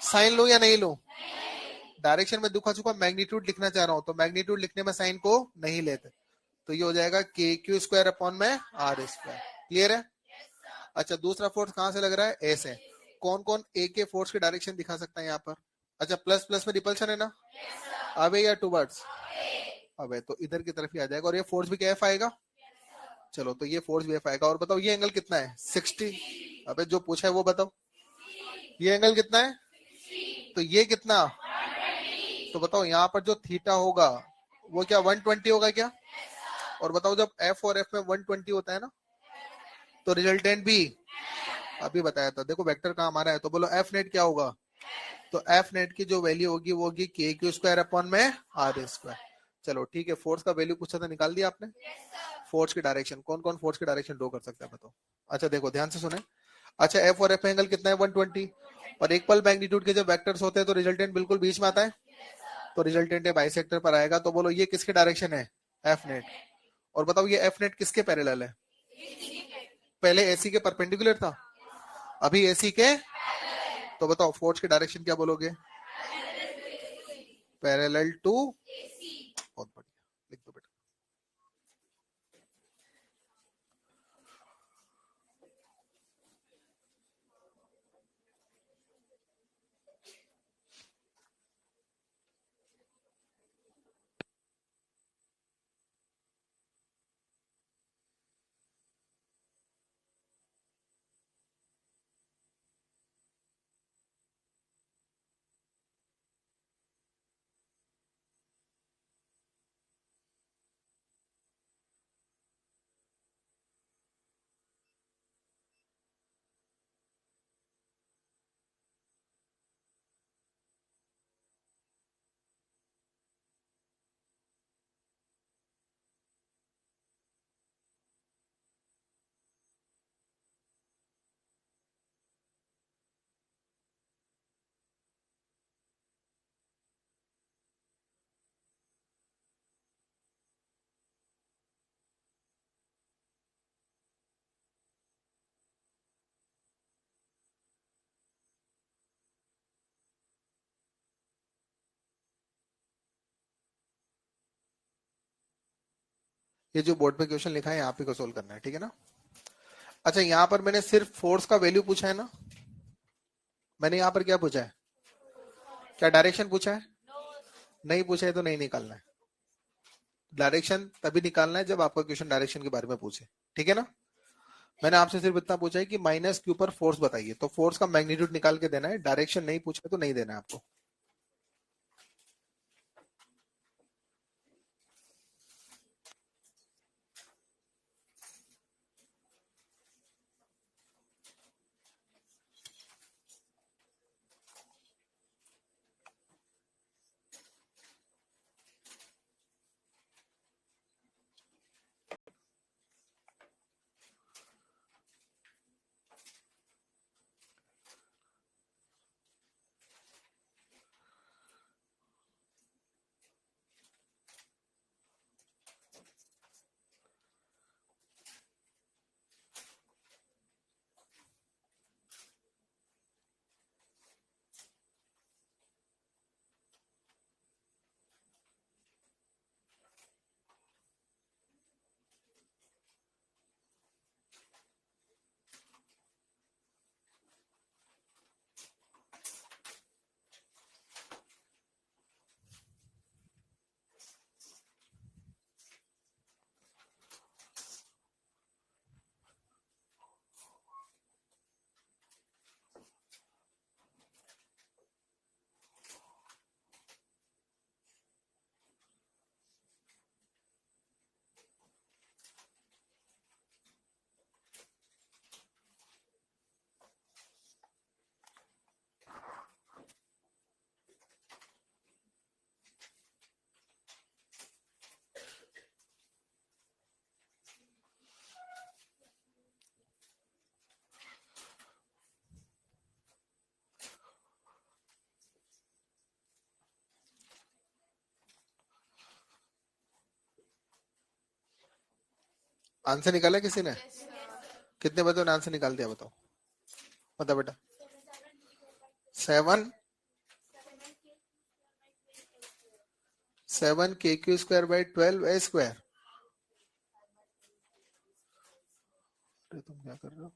साइन लो या नहीं लो? डायरेक्शन में दुखा चुका मैग्नीट्यूड लिखना चाह रहा हूं, तो मैग्नीट्यूड लिखने में साइन को नहीं लेते, तो ये हो जाएगा KQ² अपॉन में R²। क्लियर है? अच्छा दूसरा फोर्स कहां से लग रहा है? ए से। कौन कौन ए के फोर्स की डायरेक्शन दिखा सकता है यहाँ पर? अच्छा प्लस प्लस में रिपल्शन है ना, अवे या टुवर्ड्स? अवे, तो इधर की तरफ ही आ जाएगा, और ये फोर्स भी क्या एफ आएगा। चलो तो ये फोर्स भी एफ आएगा। और बताओ ये एंगल कितना है? 60। अबे जो पूछा है वो बताओ, ये एंगल कितना है? तो ये कितना? तो बताओ यहाँ पर जो थीटा होगा वो क्या 120 होगा क्या? और बताओ जब एफ और एफ में 120 होता है ना, तो रिजल्टेंट भी अभी बताया था। देखो वेक्टर कहाँ हमारा है, तो बोलो एफ नेट क्या होगा? तो एफ नेट की जो वैल्यू होगी वो होगी KQ² अपॉन में R²। चलो ठीक है, फोर्स का वैल्यू पूछा था, निकाल दिया आपने। फोर्स की डायरेक्शन, कौन कौन फोर्स की डायरेक्शन ड्रॉ कर सकता है बताओ? अच्छा देखो ध्यान से सुने। अच्छा एफ और एफ एंगल कितना है? 120। और इक्वल मैग्नीट्यूड के जब वेक्टर्स होते हैं तो रिजल्टेंट बिल्कुल बीच में आता है, तो रिजल्टेंट बाइसेक्टर पर आएगा। तो बोलो ये किसके डायरेक्शन है? F net. और बताओ ये एफ नेट किसके पैरेलल है? पहले एसी के परपेंडिकुलर था, अभी एसी के। तो बताओ फोर्स की डायरेक्शन क्या बोलोगे? पैरेलल टू ये जो बोर्ड पे क्वेश्चन लिखा है यहाँ पे को सोल्व करना है, ठीक है ना। अच्छा यहाँ पर मैंने सिर्फ फोर्स का वैल्यू पूछा है ना, मैंने यहाँ पर क्या पूछा है, क्या डायरेक्शन पूछा है, नहीं पूछा है तो नहीं निकालना है। डायरेक्शन तभी निकालना है जब आपका क्वेश्चन डायरेक्शन के बारे में पूछे, ठीक है ना। मैंने आपसे सिर्फ इतना पूछा है कि माइनस क्यू पर फोर्स बताइए, तो फोर्स का मैग्नीट्यूड निकाल के देना है, डायरेक्शन नहीं पूछा तो नहीं देना है आपको। आंसर निकाला किसी ने? कितने बच्चों ने आंसर निकाल दिया बताओ, बता बेटा। 7 7 kq²/12 a²। तुम क्या कर रहे हो?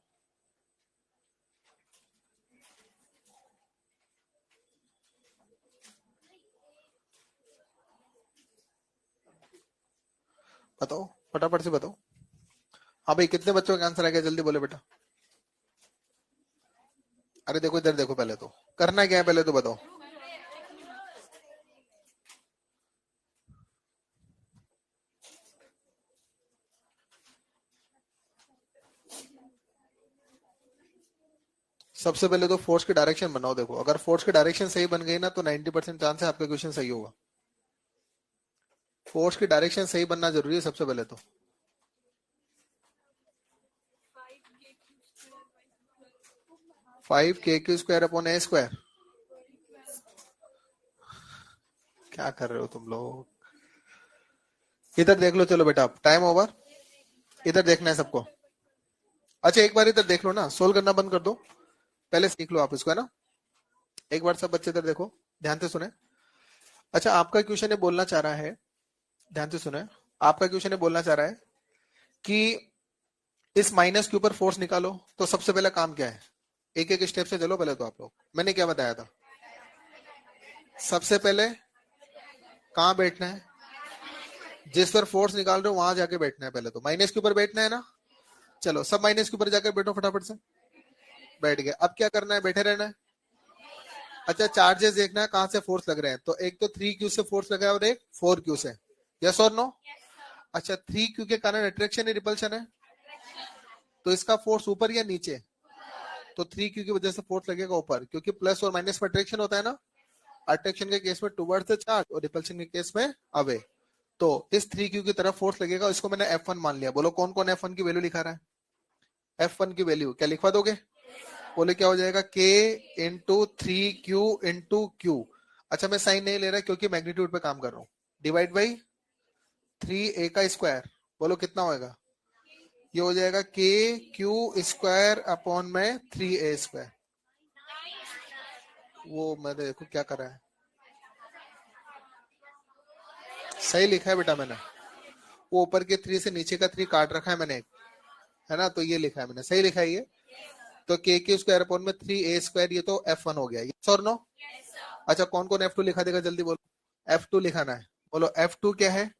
बताओ फटाफट से बताओ। हाँ भाई कितने बच्चों का आंसर आ गया, जल्दी बोले बेटा। अरे देखो इधर देखो, पहले तो करना क्या है पहले तो बताओ। सबसे पहले तो फोर्स की डायरेक्शन बनाओ। देखो अगर फोर्स की डायरेक्शन सही बन गई ना तो 90% चांस है आपका क्वेश्चन सही होगा। फोर्स की डायरेक्शन सही बनना जरूरी है सबसे पहले तो। 5 kq² / a²। क्या कर रहे हो तुम लोग? इधर देख लो, चलो बेटा टाइम ओवर। इधर देखना है सबको। अच्छा एक बार इधर देख लो ना, सोल्व करना बंद कर दो, पहले सीख लो आप इसको, है ना। एक बार सब बच्चे इधर देखो, ध्यान से सुने। अच्छा आपका क्वेश्चन ये बोलना चाह रहा है, ध्यान से सुने। आपका क्वेश्चन ये बोलना चाह रहा है कि इस माइनस के ऊपर फोर्स निकालो, तो सबसे पहला काम क्या है? एक एक स्टेप से चलो पहले तो आप लोग। मैंने क्या बताया था? सबसे पहले कहां बैठना है? जिस पर फोर्स निकाल रहे हो वहां जाके बैठना है। पहले तो माइनस के ऊपर बैठना है ना। चलो सब माइनस के ऊपर जाकर बैठो फटाफट से। बैठ गए, अब क्या करना है? बैठे रहना है। अच्छा चार्जेस देखना है कहां से फोर्स लग रहे हैं, तो एक तो 3q से फोर्स लगा है और एक 4q से। यस और नो? अच्छा 3q के कारण अट्रैक्शन है रिपल्शन है, तो इसका फोर्स ऊपर या नीचे? तो 3q की वजह से फोर्स लगेगा ऊपर, क्योंकि प्लस और माइनस में अट्रैक्शन होता है ना। अट्रैक्शन के केस में टुवर्ड्स द चार्ज और रिपल्शन के केस में अवे। तो इस 3q की तरफ फोर्स लगेगा, इसको मैंने F1 मान लिया। बोलो कौन कौन F1 की वैल्यू लिखा रहा है? F1 की वैल्यू क्या लिखवा दोगे? बोले क्या हो जाएगा? K into 3q into q। अच्छा मैं साइन नहीं ले रहा क्योंकि मैग्नीट्यूड पे काम कर रहा हूँ। डिवाइड बाई 3a² बोलो कितना होएगा? ये हो जाएगा kq² अपॉन में 3a²। वो मैं देखो क्या कर रहा है, सही लिखा है बेटा मैंने। वो ऊपर के 3 से नीचे का 3 काट रखा है मैंने, है ना, तो ये लिखा है मैंने, सही लिखा है ये। तो के क्यू स्क्वायर अपॉन में 3a² ये तो F1 हो गया, यस और नो? अच्छा, कौन कौन F2 लिखा देगा, जल्दी बोलो। F2 लिखाना है, बोलो F2 क्या है?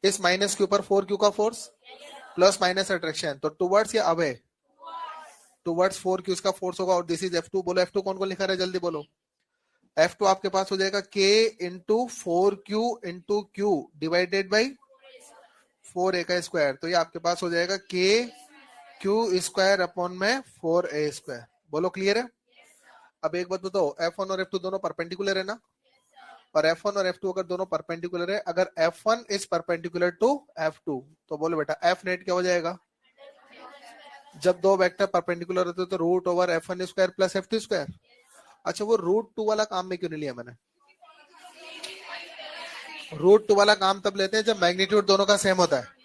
इस माइनस के ऊपर 4q का फोर्स प्लस माइनस अट्रैक्शन, तो टुवर्ड्स या अवे? टुवर्ड्स 4q का फोर्स होगा, और दिस इज F2। बोलो F2 कौन कौन लिखा रहा है, जल्दी बोलो। F2 आपके पास हो जाएगा k into 4q into Q divided by 4a का स्क्वायर, तो ये आपके पास हो जाएगा k क्यू स्क्वायर अपॉन में 4a²। बोलो क्लियर है? अब एक बात बताओ, F1 और F2 दोनों परपेंडिकुलर है ना? और F1 और F2 अगर दोनों परपेंडिकुलर है, अगर F1 is perpendicular to F2, तो बोलो बेटा F नेट क्या हो जाएगा? जब दो वेक्टर परपेंडिकुलर होते हैं तो root over F1 square plus F2 square. अच्छा, वो रूट 2 वाला काम में क्यों नहीं लिया मैंने? रूट 2 वाला काम तब लेते हैं जब मैग्नीट्यूड दोनों का सेम होता है।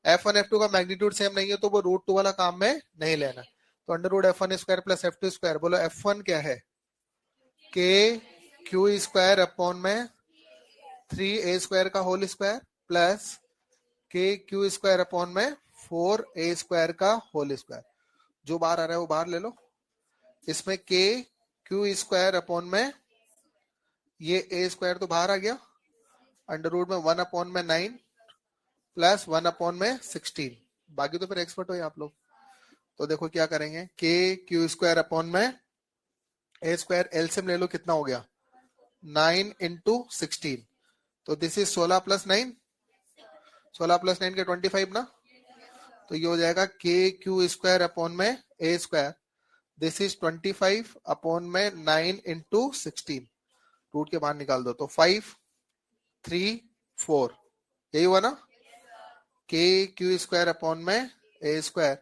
F1 F2 का मैग्नीट्यूड सेम नहीं है तो वो रूट 2 वाला काम में नहीं लेना। तो under root F1 square plus F2 square, बोलो F1 क्या है? के क्यू स्क्वायर अपॉन में 3a² का होल स्क्वायर प्लस के क्यू स्क्वायर अपॉन में 4a² का होल स्क्वायर। जो बाहर आ रहा है वो बाहर ले लो। इसमें के क्यू स्क्वायर अपॉन में ये a² तो बाहर आ गया, अंडर रूट में 1 अपॉन में 9 प्लस 1 अपॉन में 16। बाकी तो फिर एक्सपर्ट हो आप लोग। तो देखो क्या करेंगे, के क्यू स्क्वायर अपॉन में a² एलसीएम ले लो, कितना हो गया? 9 इंटू 16, तो दिस इज 16 प्लस 9, 16 प्लस 9 के 25 ना, तो ये हो जाएगा के क्यू स्क्वायर अपॉन में a², दिस इज 25 अपॉन में 9 इंटू 16, रूट के बाहर निकाल दो तो 5 3 4, यही हुआ ना? के क्यू स्क्वायर अपॉन में a²,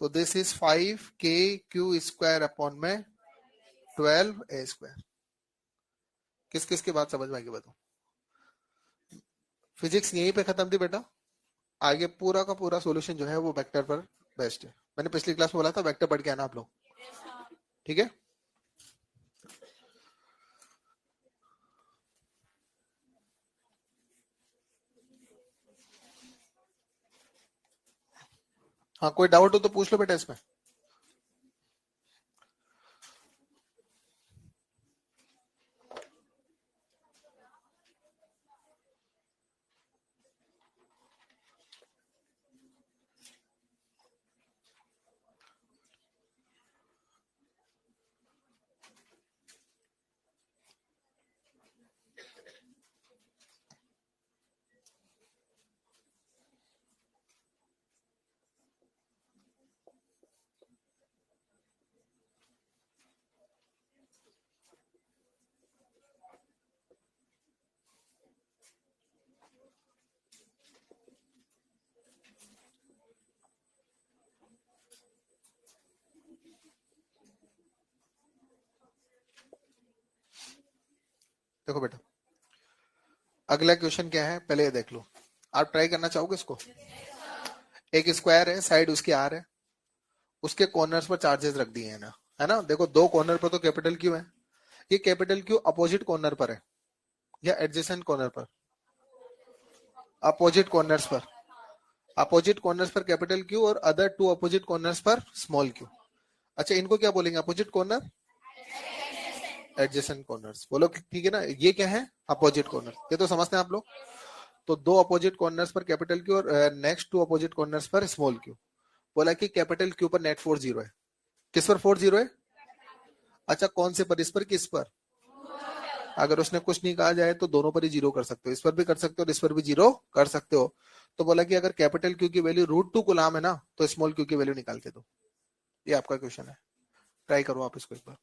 तो दिस इज 5 के क्यू स्क्वायर अपॉन में 12a²। किस किस की बात समझ में आएगी बताओ? फिजिक्स यहीं पे खत्म थी बेटा, आगे पूरा का पूरा सॉल्यूशन जो है वो वेक्टर पर बेस्ड है। मैंने पिछली क्लास में बोला था वेक्टर पढ़ के आना आप लोग, ठीक है? हाँ, कोई डाउट हो तो पूछ लो बेटा इसमें। देखो बेटा, अगला क्वेश्चन क्या है पहले ये देख लो। आप ट्राई करना चाहोगे इसको? एक स्क्वायर है, साइड उसकी आर है, उसके कॉर्नर्स पर चार्जेस रख दिए हैं ना, है ना? देखो दो कॉर्नर पर तो कैपिटल क्यू है, ये कैपिटल क्यू अपोजिट कॉर्नर पर है या एडजेसेंट कॉर्नर पर? अपोजिट कॉर्नर्स पर, अपोजिट कॉर्नर्स पर कैपिटल क्यू और अदर टू अपोजिट कॉर्नर्स पर स्मॉल क्यू। अच्छा, इनको क्या बोलेंगे? Opposite corner, adjacent corners. बोलो ठीक है ना, ये क्या है? Opposite corner. ये तो समझते हैं आप लोग। तो दो अपोजिट कॉर्नर्स पर कैपिटल क्यू और नेक्स्ट टू अपोजिट कॉर्नर्स पर स्मॉल क्यू। बोला कि कैपिटल क्यू पर नेट फोर्स 0 है। किस पर फोर्स 0 है? अच्छा, कौन से पर? इस पर, किस पर? अगर उसने कुछ नहीं कहा जाए तो दोनों पर ही 0 कर सकते हो, इस पर भी कर सकते हो और इस पर भी 0 कर सकते हो। तो बोला कि अगर कैपिटल क्यू की वैल्यू √2 कूलम है ना, तो स्मॉल क्यू की वैल्यू निकाल के दो। ये आपका क्वेश्चन है, ट्राई करो आप इसको एक बार।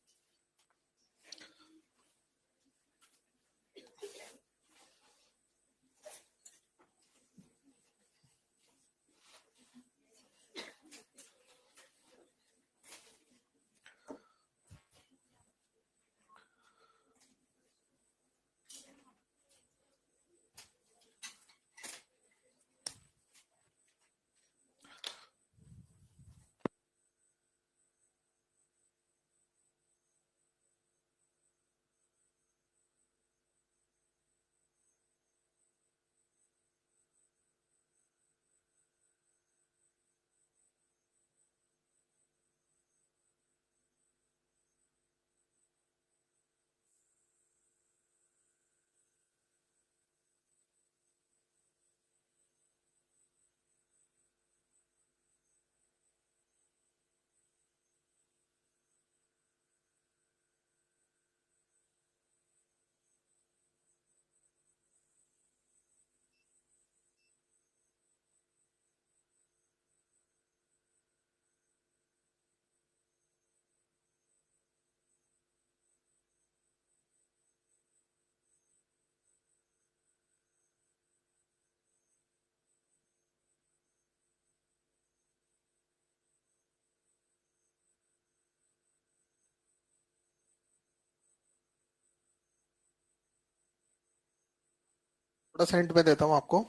थोड़ा सा हिंट में देता हूं आपको।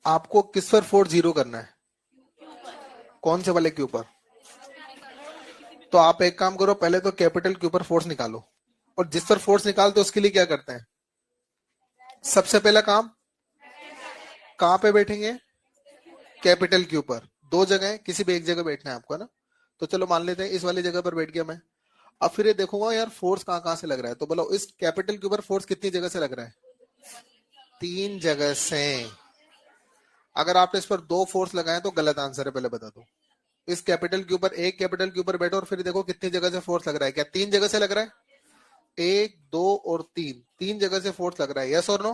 आपको किस पर फोर्स जीरो करना है? कौन से वाले के ऊपर? तो आप एक काम करो, पहले तो कैपिटल के ऊपर फोर्स निकालो, और जिस पर फोर्स निकालते हो उसके लिए क्या करते हैं? सबसे पहला काम, कहां पे बैठेंगे? कैपिटल के ऊपर। दो जगह है, किसी भी एक जगह बैठना है आपको, है ना? तो चलो मान लेते हैं इस वाली जगह पर बैठ गया मैं। अब फिर ये देखूंगा यार फोर्स कहां कहां से लग रहा है, तो बोलो इस कैपिटल के ऊपर फोर्स कितनी जगह से लग रहा है? तीन जगह से। अगर आपने इस पर दो फोर्स लगाए तो गलत आंसर है, पहले बता दो। इस कैपिटल के ऊपर, एक कैपिटल के ऊपर बैठो और फिर देखो कितनी जगह से फोर्स लग रहा है। क्या तीन जगह से लग रहा है? एक, दो और तीन, तीन जगह से फोर्स लग रहा है। यस और नो?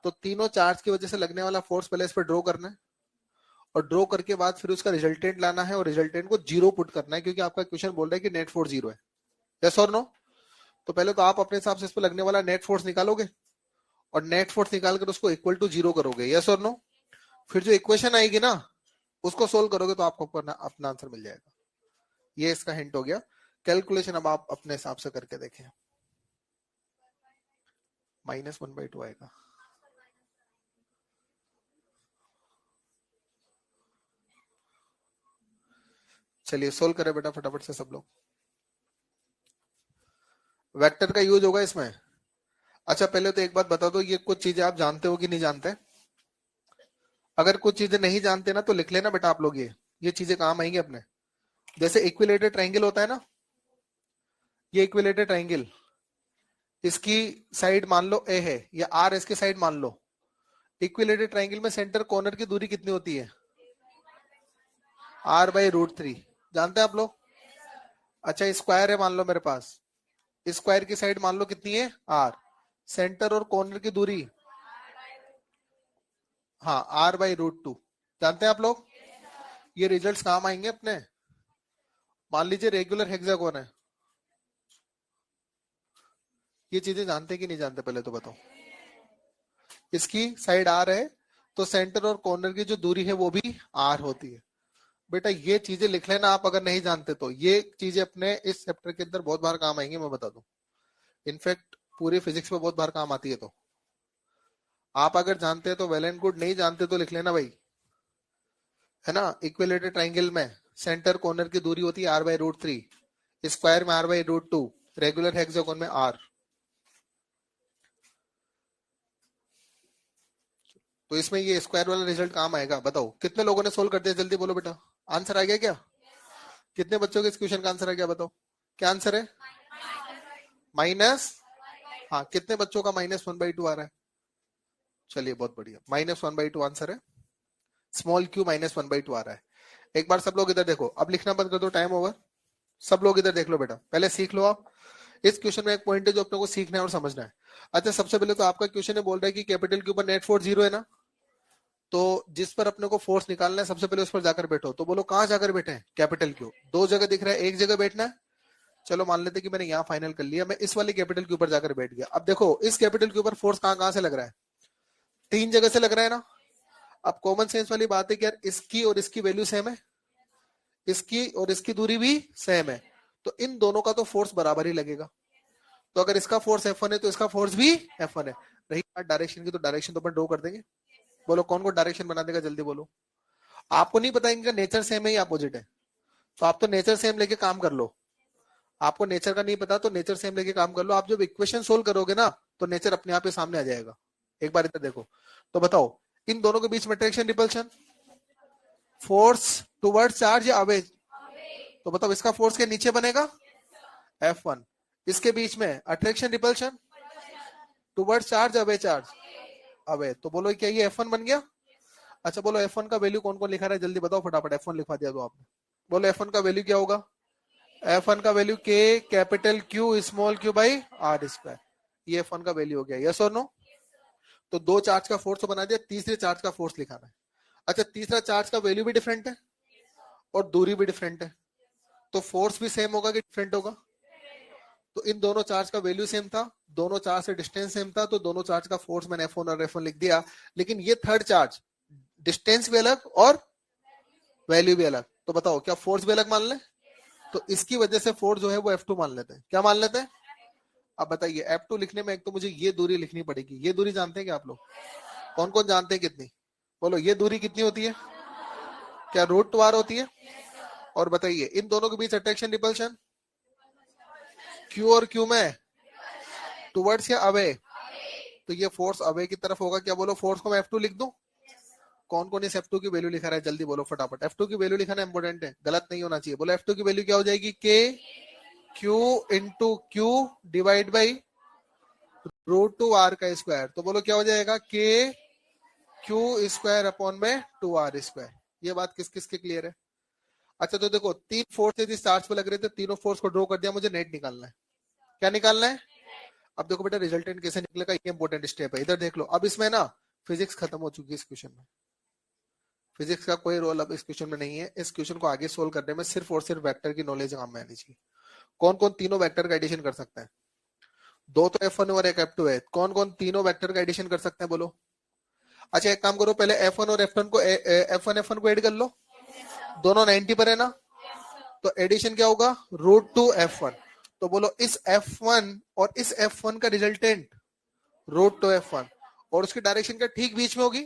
तो तीनों चार्ज की वजह से लगने वाला फोर्स पहले इस पर ड्रॉ करना है, और ड्रॉ करके बाद फिर उसका रिजल्टेंट लाना है, और रिजल्टेंट को जीरो पुट करना है, क्योंकि आपका क्वेश्चन बोल रहा है कि नेट फोर्स जीरो है। यस और नो? तो पहले तो आप अपने हिसाब से इस पर लगने वाला नेट फोर्स निकालोगे, और नेट फोर्स निकालकर उसको इक्वल टू जीरो करोगे। यस और नो? फिर जो इक्वेशन आएगी ना, उसको सोल्व करोगे तो आपको अपना आंसर मिल जाएगा। ये इसका हिंट हो गया। कैलकुलेशन अब आप अपने हिसाब से करके देखें। -1/2 आएगा। चलिए सोल्व करें बेटा फटाफट से सब लोग। वेक्टर का यूज होगा इसमें। अच्छा पहले तो एक बात बता दो, ये कुछ चीजें आप जानते हो कि नहीं जानते? अगर कुछ चीजें नहीं जानते ना तो लिख लेना बेटा आप लोग, ये चीजें काम आएंगी अपने। जैसे इक्विलेटरल ट्रायंगल होता है ना, ये इक्विलेटरल ट्रायंगल, इसकी साइड मान लो ए है, या आर इसकी साइड मान लो। इक्विलेटरल ट्रायंगल में सेंटर कॉर्नर की दूरी कितनी होती है? r/√3। जानते हैं आप लोग? अच्छा स्क्वायर है मान लो मेरे पास, स्क्वायर की साइड मान लो कितनी है? r। सेंटर और कॉर्नर की दूरी, हाँ r/√2। जानते हैं आप लोग? ये रिजल्ट्स काम आएंगे अपने। मान लीजिए रेगुलर हेक्सागोन है, ये चीजें जानते हैं कि नहीं जानते पहले तो बताओ। इसकी साइड r है, तो सेंटर और कॉर्नर की जो दूरी है वो भी r होती है। बेटा ये चीजें लिख लेना आप, अगर नहीं जानते तो। ये चीजें अपने इस चैप्टर के अंदर बहुत बार काम आएंगे, मैं बता दूं। इनफैक्ट पूरी फिजिक्स में बहुत बार काम आती है। तो आप अगर जानते हैं तो वेल एंड गुड, नहीं जानते तो लिख लेना भाई, है ना? इक्विलेटरल ट्रायंगल में सेंटर कॉर्नर की दूरी होती है r/√3, स्क्वायर में r/√2, रेगुलर हेक्सागोन में r। तो इसमें ये स्क्वायर वाला रिजल्ट काम आएगा। बताओ कितने लोगों ने सोल्व कर दिया, जल्दी बोलो बेटा। आंसर आ गया क्या? कितने बच्चों के इस क्वेश्चन का आंसर आ गया बताओ? क्या आंसर है? माइनस, हाँ कितने बच्चों का -1/2 आ रहा है? चलिए बहुत बढ़िया, -1/2 आंसर है। स्मॉल क्यू -1/2 आ रहा है। एक बार सब लोग इधर देखो, अब लिखना बंद कर दो, टाइम ओवर। सब लोग इधर देख लो बेटा, पहले सीख लो आप। इस क्वेश्चन में एक पॉइंट है जो अपने को सीखना है और समझना है। अच्छा सबसे पहले तो आपका क्वेश्चन है, बोल रहा है कि कैपिटल के ऊपर नेट फोर्स जीरो है ना, तो जिस पर अपने को फोर्स निकालना है सबसे पहले उस पर जाकर बैठो। तो बोलो कहां जाकर बैठे हैं? Capital Q. दो जगह दिख रहा है, एक जगह बैठना है। चलो मान लेते कि मैंने यहाँ फाइनल कर लिया, मैं इस वाले कैपिटल के ऊपर जाकर बैठ गया। अब देखो इस कैपिटल के ऊपर फोर्स कहां कहां से लग रहा है? तीन जगह से लग रहा है ना। अब कॉमन सेंस वाली बात है कि यार इसकी और इसकी वैल्यू सेम है, इसकी और इसकी दूरी भी सेम है, तो इन दोनों का तो फोर्स बराबर ही लगेगा। तो अगर इसका फोर्स F1 है तो इसका फोर्स भी F1 है। रही बात डायरेक्शन की, तो डायरेक्शन तो अपन ड्रॉ कर देंगे। बोलो कौन को डायरेक्शन बना देगा, जल्दी बोलो। आपको नहीं पता इनका नेचर सेम है या अपोजिट है, तो आप तो नेचर सेम लेके काम कर लो। आपको नेचर का नहीं पता तो नेचर सेम लेके काम कर लो। आप जब इक्वेशन सोल्व करोगे ना तो नेचर अपने आप ही सामने आ जाएगा। एक बार इधर देखो, तो बताओ इन दोनों के बीच में attraction repulsion, force toward charge या अवे? तो बताओ इसका फोर्स के नीचे बनेगा F1, इसके बीच में attraction repulsion toward charge away charge, away. तो बोलो क्या ये F1 बन गया? अच्छा बोलो F1 का वैल्यू कौन कौन लिखा रहा है, जल्दी बताओ फटाफट। F1 लिखवा दिया तो आपने। बोलो F1 का वैल्यू क्या होगा? F1 का value K capital Q small q by r square. ये F1 का वैल्यू हो गया। यस और नो? तो दो चार्ज का फोर्स तो बना दिया, तीसरे चार्ज का फोर्स लिखाना है। अच्छा तीसरा चार्ज का वैल्यू भी डिफरेंट है और दूरी भी डिफरेंट है, तो फोर्स भी सेम होगा कि डिफरेंट होगा? तो इन दोनों चार्ज का वैल्यू सेम था, दोनों चार्ज से डिस्टेंस सेम था, तो दोनों चार्ज का फोर्स मैंने F1 और F1 लिख दिया। लेकिन ये थर्ड चार्ज, डिस्टेंस भी अलग और वैल्यू भी अलग, तो बताओ क्या फोर्स भी अलग मान ले? तो इसकी वजह से फोर्स जो है वो F2 मान लेते हैं। क्या मान लेते हैं? अब बताइए F2 लिखने में एक तो मुझे ये दूरी लिखनी पड़ेगी, ये दूरी जानते हैं क्या आप लोग? कौन कौन जानते हैं कितनी? बोलो ये दूरी कितनी होती है? क्या √2r होती है? और बताइए इन दोनों के बीच अट्रैक्शन रिपल्शन क्यू और क्यू में टुवर्ड्स या अवे? तो ये फोर्स अवे की तरफ होगा। क्या बोलो फोर्स को मैं F2 लिख दूं? कौन कौन इस F2 की वैल्यू लिखा रहा है? जल्दी बोलो फटाफट। F2 की वैल्यू लिखाना इंपॉर्टेंट है, गलत नहीं होना चाहिए। बोलो F2 की वैल्यू क्या हो जाएगी? K Q into Q divide by √2r का स्क्वायर। तो बोलो क्या हो जाएगा? K Q स्क्वायर अपॉन में 2r स्क्वायर। ये बात किस किस के क्लियर है? अच्छा तो देखो तीन फोर्स यदि चार्ज पे लग रहे थे, तीनों फोर्स को ड्रॉ कर दिया, मुझे नेट निकालना है। क्या निकालना है? अब देखो बेटा रिजल्टेंट कैसे निकलेगा, ये इंपॉर्टेंट स्टेप है। इधर देख लो, अब इसमें ना फिजिक्स खत्म हो चुकी है। इस क्वेश्चन में फिजिक्स का कोई रोल अब इस क्वेश्चन में नहीं है। इस क्वेश्चन को आगे सोल्व करने में सिर्फ और सिर्फ वेक्टर की नॉलेज काम में आनी चाहिए। कौन कौन तीनों वेक्टर का एडिशन कर सकता है? दो तो F1 और एक F2 है। कौन कौन तीनों वेक्टर का एडिशन कर सकते हैं? बोलो। अच्छा एक काम करो, पहले F1 और F1 को F1 को ऐड कर लो। दोनों 90 पर है ना, तो एडिशन क्या होगा? √2f1। तो बोलो इस F1 और इस F1 का रिजल्टेंट √2f1 और उसकी डायरेक्शन का ठीक बीच में होगी।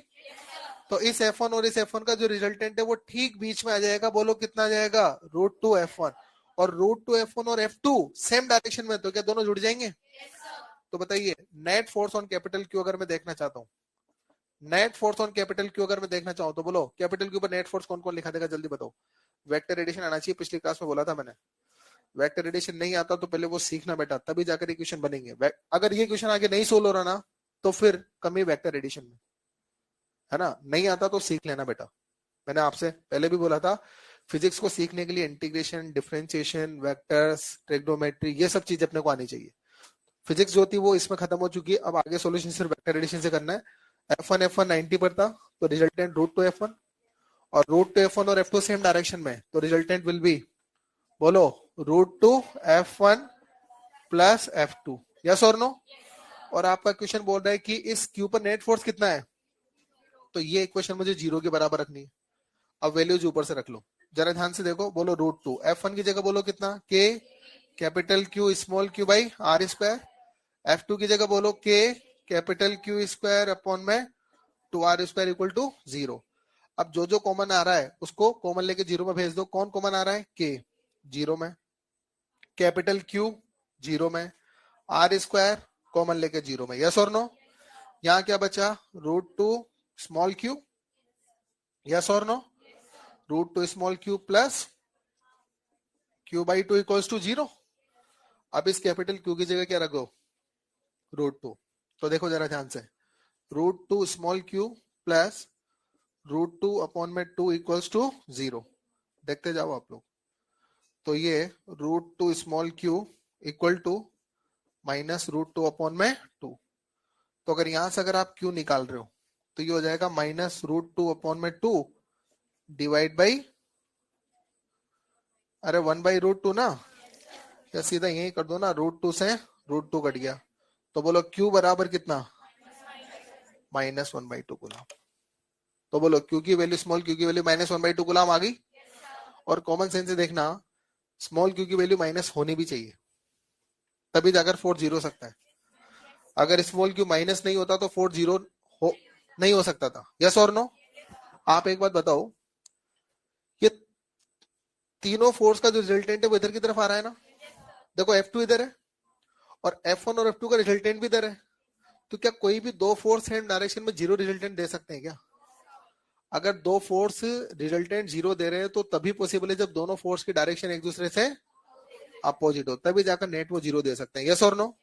तो इस F1 और इस F1 का जो रिजल्टेंट है वो ठीक बीच में आ जाएगा। बोलो कितना आ जाएगा? √2f1। और √2f1 और F2 सेम डायरेक्शन में, तो क्या दोनों जुड़ जाएंगे? तो बताइए net force on capital Q अगर मैं देखना चाहता हूँ, net force on capital Q अगर मैं देखना चाहूँ, तो बोलो कैपिटल क्यू पर नेट फोर्स कौन कौन लिखा देगा? जल्दी बताओ। वेक्टर एडिशन आना चाहिए, पिछली क्लास में बोला था मैंने। वेक्टर एडिशन नहीं आता तो पहले वो सीखना बेटा, तभी जाकर ये क्वेश्चन बनेंगे। अगर ये क्वेश्चन आगे नहीं सोल्व हो रहा ना, तो फिर कमी वेक्टर एडिशन में है ना। नहीं आता तो सीख लेना बेटा। मैंने आपसे पहले भी बोला था, फिजिक्स को सीखने के लिए इंटीग्रेशन, डिफरेंशिएशन, वेक्टर्स, ट्रिग्नोमेट्री, ये सब चीज अपने को आनी चाहिए। फिजिक्स जो थी वो इसमें खत्म हो चुकी है। अब आगे सोल्यूशन सिर्फ वेक्टर एडिशन से करना है। F1 90 पर था, तो रिजल्टेंट √2f1, और √2f1 और F2 सेम डायरेक्शन में, तो रिजल्टेंट विल बी, बोलो, √2f1 प्लस F2। यस और नो? और आपका क्वेश्चन बोल रहा है कि इस क्यू पर नेट फोर्स कितना है, तो ये इक्वेशन मुझे 0 के बराबर रखनी है। अब वैल्यूज ऊपर से रख लो, जरा ध्यान से देखो। बोलो √2f1 की जगह बोलो कितना? K capital Q small q by r square. F2 की जगह बोलो K capital Q square upon में 2r स्क्वायर इक्वल टू 0। अब जो जो कॉमन आ रहा है उसको कॉमन लेके 0 में भेज दो। कौन कॉमन आ रहा है? K 0 में, कैपिटल Q 0 में, r स्क्वायर कॉमन लेके 0 में। यस और नो? यहाँ क्या बचा? √2 स्मॉल q। यस और नो? √2 स्मॉल q प्लस q बाई 2 इक्वल्स टू 0। अब इस कैपिटल Q की जगह क्या रखो? √2। तो देखो जरा ध्यान से, √2 स्मॉल q प्लस √2 अपॉन में 2 इक्वल्स टू 0। देखते जाओ आप लोग। तो ये √2 small q equal to minus √2 upon में 2। तो अगर यहां से अगर आप q निकाल रहे हो, तो ये हो जाएगा माइनस √2 अपॉन में 2 डिवाइड बाई, अरे 1/√2 ना, या सीधा यही कर दो ना, √2 से √2 कट गया। तो बोलो q बराबर कितना? -1/2 गुलाम। तो बोलो q की वैल्यू, स्मॉल q की वैल्यू -1/2 गुलाम आ गई। और कॉमन सेंस से देखना, स्मॉल q की वैल्यू माइनस होनी भी चाहिए, तभी जाकर फोर्स 0 हो सकता है। अगर स्मॉल q माइनस नहीं होता तो फोर्स 0 हो नहीं हो सकता था। यस और नो? आप एक बात बताओ, ये तीनों फोर्स का जो रिजल्टेंट है वो इधर की तरफ आ रहा है ना। देखो F2 इधर है और F1 और F2 का रिजल्टेंट भी इधर है। तो क्या कोई भी दो फोर्स सेम डायरेक्शन में 0 रिजल्टेंट दे सकते हैं क्या? अगर दो फोर्स रिजल्टेंट 0 दे रहे हैं तो तभी पॉसिबल है जब दोनों फोर्स की डायरेक्शन एक दूसरे से अपोजिट हो, तभी जाकर नेट वो 0 दे सकते हैं। यस और नो?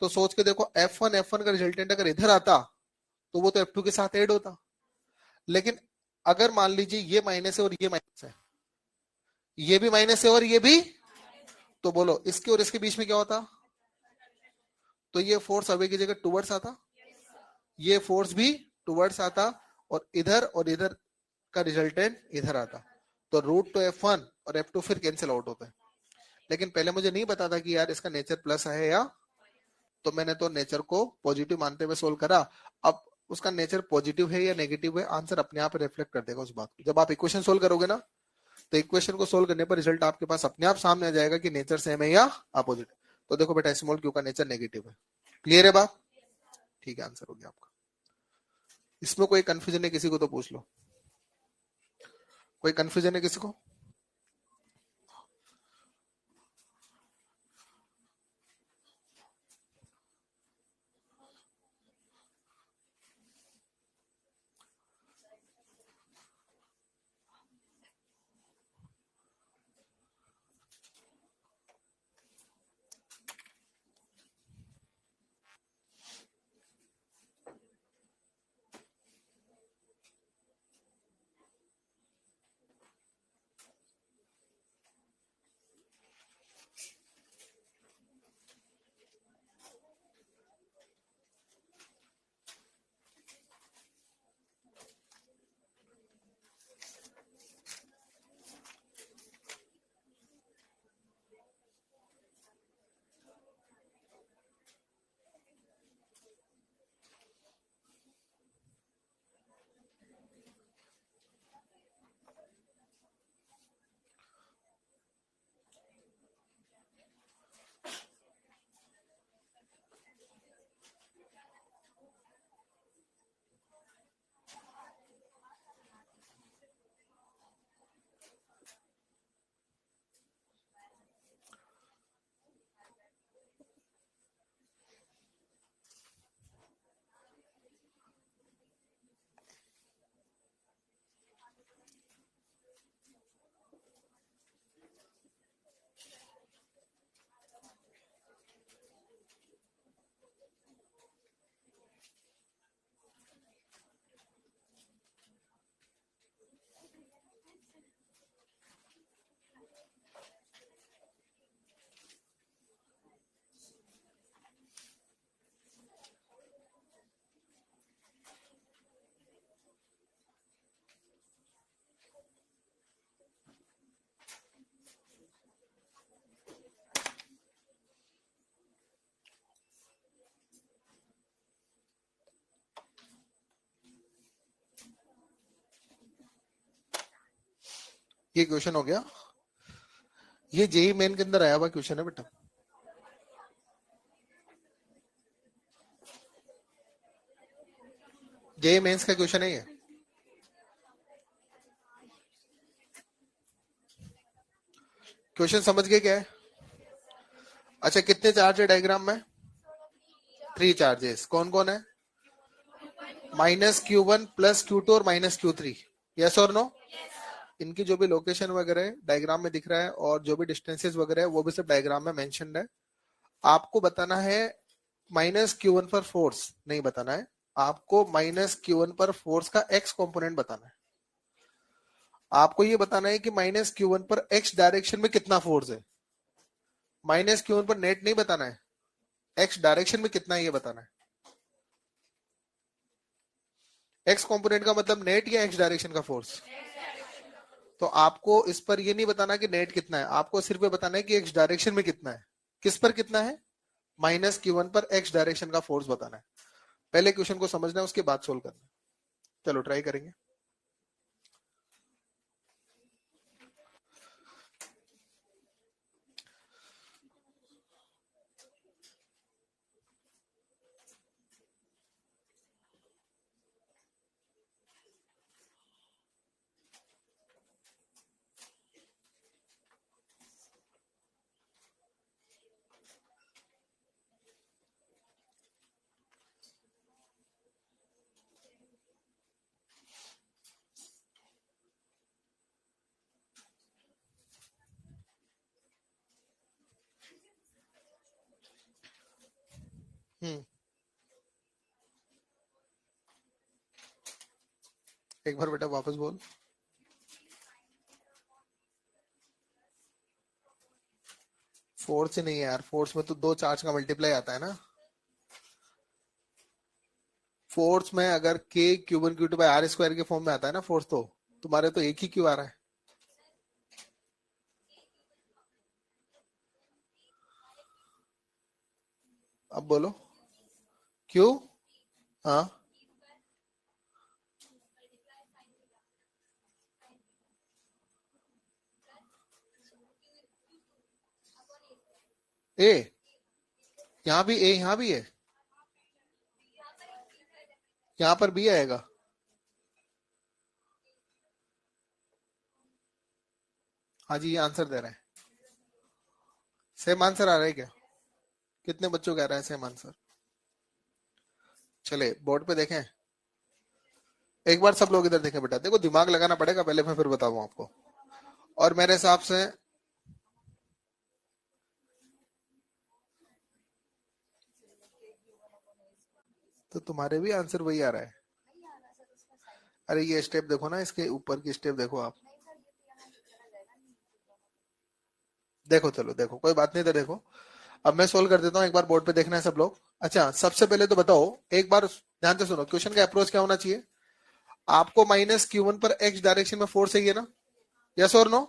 तो सोच के देखो, F1 का रिजल्टेंट अगर इधर आता तो वो तो F2 के साथ ऐड होता। लेकिन अगर मान लीजिए ये माइनस है और ये माइनस है, ये भी माइनस है और ये भी, तो बोलो इसके और इसके बीच में क्या होता? तो ये फोर्स अवे की जगह टुवर्ड्स आता, ये फोर्स भी टुवर्ड्स आता, और इधर का रिजल्टेंट इधर आता। तो √2f1 और F2 फिर कैंसिल आउट होता है। लेकिन पहले मुझे नहीं पता था कि यार इसका नेचर प्लस है या, तो मैंने तो नेचर को पॉजिटिव मानते हुए सोल्व करा। अब उसका नेचर पॉजिटिव है या नेगेटिव है, आंसर अपने आप रिफ्लेक्ट कर देगा उस बात को। जब आप इक्वेशन सोल्व करोगे ना, तो इक्वेशन को सोल्व करने पर रिजल्ट आपके पास अपने आप सामने आ जाएगा कि नेचर सेम है या अपोजिट। तो देखो बेटा, स्मॉल क्यू का नेचर नेगेटिव है। क्लियर है बात? ठीक है, आंसर हो गया आपका। इसमें कोई कंफ्यूजन है किसी को तो पूछ लो, कोई कंफ्यूजन है किसी को? ये क्वेश्चन हो गया, ये जेई मेन के अंदर आया हुआ क्वेश्चन है बेटा। जेई मेंस का क्वेश्चन है ये। क्वेश्चन समझ गए क्या है? अच्छा, कितने चार्ज है डायग्राम में? 3 चार्जेस। कौन कौन है? -Q1 + Q2 और -Q3। यस और नो? इनकी जो भी लोकेशन वगैरह डायग्राम में दिख रहा है और जो भी डिस्टेंसेस वगैरह है वो भी सब डायग्राम में मेंशन्ड है। आपको बताना है -Q1 पर फोर्स नहीं बताना है, आपको -Q1 पर फोर्स का एक्स कंपोनेंट बताना है। आपको ये बताना है कि -Q1 पर एक्स डायरेक्शन में कितना फोर्स है। -Q1 पर नेट नहीं बताना है, एक्स डायरेक्शन में कितना है ये बताना है। एक्स कंपोनेंट का मतलब नेट या एक्स डायरेक्शन का फोर्स। तो आपको इस पर ये नहीं बताना कि नेट कितना है, आपको सिर्फ ये बताना है कि एक्स डायरेक्शन में कितना है। किस पर कितना है? -Q1 पर एक्स डायरेक्शन का फोर्स बताना है। पहले क्वेश्चन को समझना है, उसके बाद सोल्व करना है। चलो ट्राई करेंगे। एक बार बेटा वापस बोल। फोर्स ही नहीं है यार, फोर्स में तो दो चार्ज का मल्टीप्लाई आता है ना। फोर्स में अगर K∮Q1Q2/R² के फॉर्म में आता है ना फोर्स, तो तुम्हारे तो एक ही क्यू आ रहा है। अब बोलो क्यू। हाँ, ए, यहाँ भी ए यहाँ भी है, यहाँ पर बी आएगा। हाँ जी, ये आंसर दे रहे हैं। सेम आंसर आ रहा है क्या? कितने बच्चों कह रहे हैं सेम आंसर? चले बोर्ड पे देखें एक बार, सब लोग इधर देखें बेटा, देखो दिमाग लगाना पड़ेगा पहले, मैं फिर बताऊँ आपको। और मेरे हिसाब से तो तुम्हारे भी आंसर वही आ रहा है। अरे ये स्टेप देखो ना, इसके ऊपर की स्टेप देखो आप। देखो चलो देखो, कोई बात नहीं, तो देखो अब मैं सोल्व कर देता हूँ, एक बार बोर्ड पे देखना है सब लोग। अच्छा, सबसे पहले तो बताओ, एक बार ध्यान से सुनो, क्वेश्चन का अप्रोच क्या होना चाहिए? आपको माइनस Q1 पर x डायरेक्शन में फोर्स चाहिए ना? यस और नो?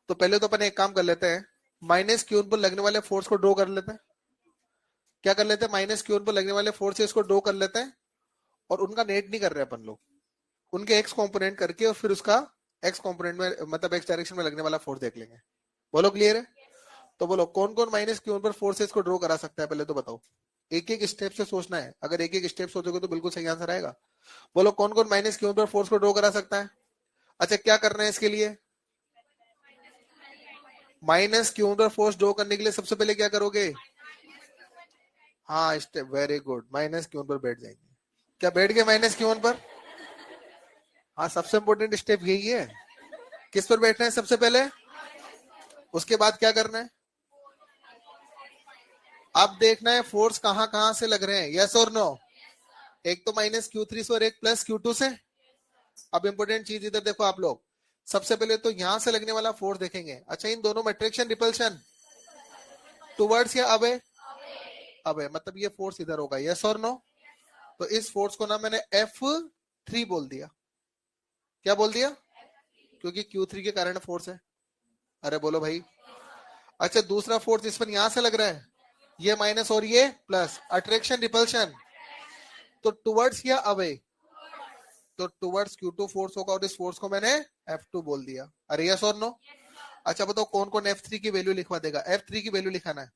तो पहले तो अपन एक काम कर लेते हैं, माइनस Q1 पर लगने वाले फोर्स को ड्रॉ कर लेते हैं। क्या कर लेते हैं? माइनस Q1 पर लगने वाले फोर्सेस को ड्रॉ कर लेते हैं, और उनका नेट नहीं कर रहे अपन लोग, उनके एक्स कंपोनेंट करके और फिर उसका एक्स कंपोनेंट में, मतलब एक्स डायरेक्शन में लगने वाला फोर्स देख लेंगे। बोलो क्लियर है? तो बोलो कौन कौन माइनस Q1 पर फोर्सेस को ड्रॉ करा सकता है, पहले तो बताओ। एक एक स्टेप से सोचना है, अगर एक एक स्टेप सोचोगे तो बिल्कुल सही आंसर आएगा। बोलो कौन कौन माइनस Q1 पर फोर्स को ड्रॉ करा सकता है? अच्छा, क्या करना है इसके लिए? माइनस Q1 पर फोर्स ड्रॉ करने के लिए सबसे पहले क्या करोगे? हाँ, step, very good, minus Q1 पर बैठ जाएंगे। क्या बैठ गए माइनस Q1 पर? हाँ, सबसे इंपॉर्टेंट स्टेप यही है। किस पर बैठना है सबसे पहले? उसके बाद क्या करना है? अब देखना है फोर्स कहां कहां से लग रहे हैं, यस और नो? एक तो माइनस Q3 से और एक प्लस Q2 से। अब इंपॉर्टेंट चीज इधर देखो आप लोग, सबसे पहले तो यहां से लगने वाला फोर्स देखेंगे। अच्छा, इन दोनों में अट्रैक्शन रिपल्शन टुवर्ड्स या अवे? अवे, मतलब ये फोर्स इधर होगा, यस और नो? तो इस फोर्स को ना मैंने F3 बोल दिया। क्या बोल दिया? क्योंकि Q3 के कारण फोर्स है। अरे बोलो भाई। अच्छा, दूसरा फोर्स इस पर यहां से लग रहा है, ये माइनस और ये प्लस, अट्रैक्शन रिपल्शन, तो टुवर्ड्स या अवे? तो टुवर्ड्स Q2 फोर्स होगा, और इस फोर्स को मैंने F2 बोल दिया। अरे यस और नो? अच्छा बताओ कौन कौन F3 की वैल्यू लिखवा देगा? F3 की वैल्यू लिखाना है।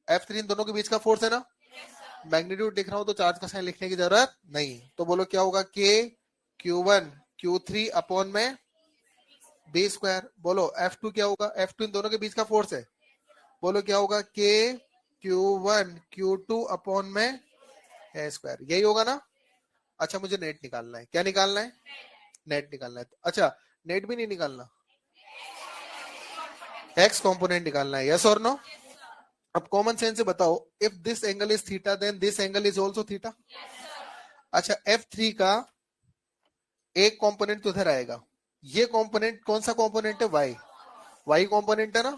F3 इन दोनों के बीच का फोर्स है ना? मैग्नीट्यूड लिख रहा हूं तो चार्ज का साइन लिखने की जरूरत नहीं। तो बोलो क्या होगा? K Q1 Q3 अपॉन में बी स्क्वायर। बोलो F2 क्या होगा? F2 इन दोनों के बीच का फोर्स है। बोलो क्या होगा? K Q1 Q2 अपॉन में ए स्क्वायर, यही होगा ना? अच्छा, मुझे नेट निकालना है। क्या निकालना है? नेट निकालना है। अच्छा, नेट भी नहीं निकालना, एक्स कंपोनेंट निकालना है, यस और नो? अब कॉमन सेंस से बताओ, if this angle is theta then this angle is also theta. अच्छा, F3 का एक कंपोनेंट तो इधर आएगा, ये कंपोनेंट कौन सा कंपोनेंट है? वाई, वाई कंपोनेंट है ना?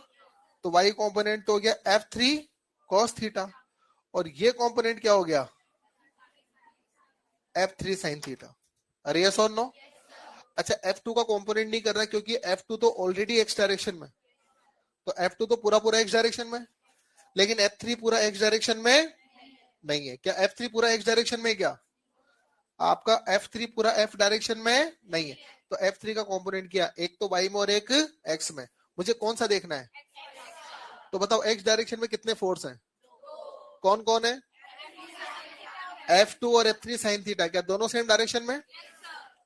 तो वाई कंपोनेंट तो हो गया F3 cos थीटा, और ये कंपोनेंट क्या हो गया? F3 sin theta. अरे यस और नो? अच्छा, F2 का कंपोनेंट नहीं कर रहा क्योंकि F2 तो ऑलरेडी एक्स डायरेक्शन में, तो F2 तो पूरा पूरा एक्स डायरेक्शन में, लेकिन F3 पूरा एक्स डायरेक्शन में नहीं है। क्या F3 पूरा एक्स डायरेक्शन में? क्या आपका F3 पूरा F डायरेक्शन में नहीं है? तो F3 का कंपोनेंट क्या? एक तो y में और एक x में। मुझे कौन सा देखना है? तो बताओ x डायरेक्शन में कितने फोर्स हैं? कौन कौन है? F2 और F3 साइन थीटा, क्या दोनों सेम डायरेक्शन में?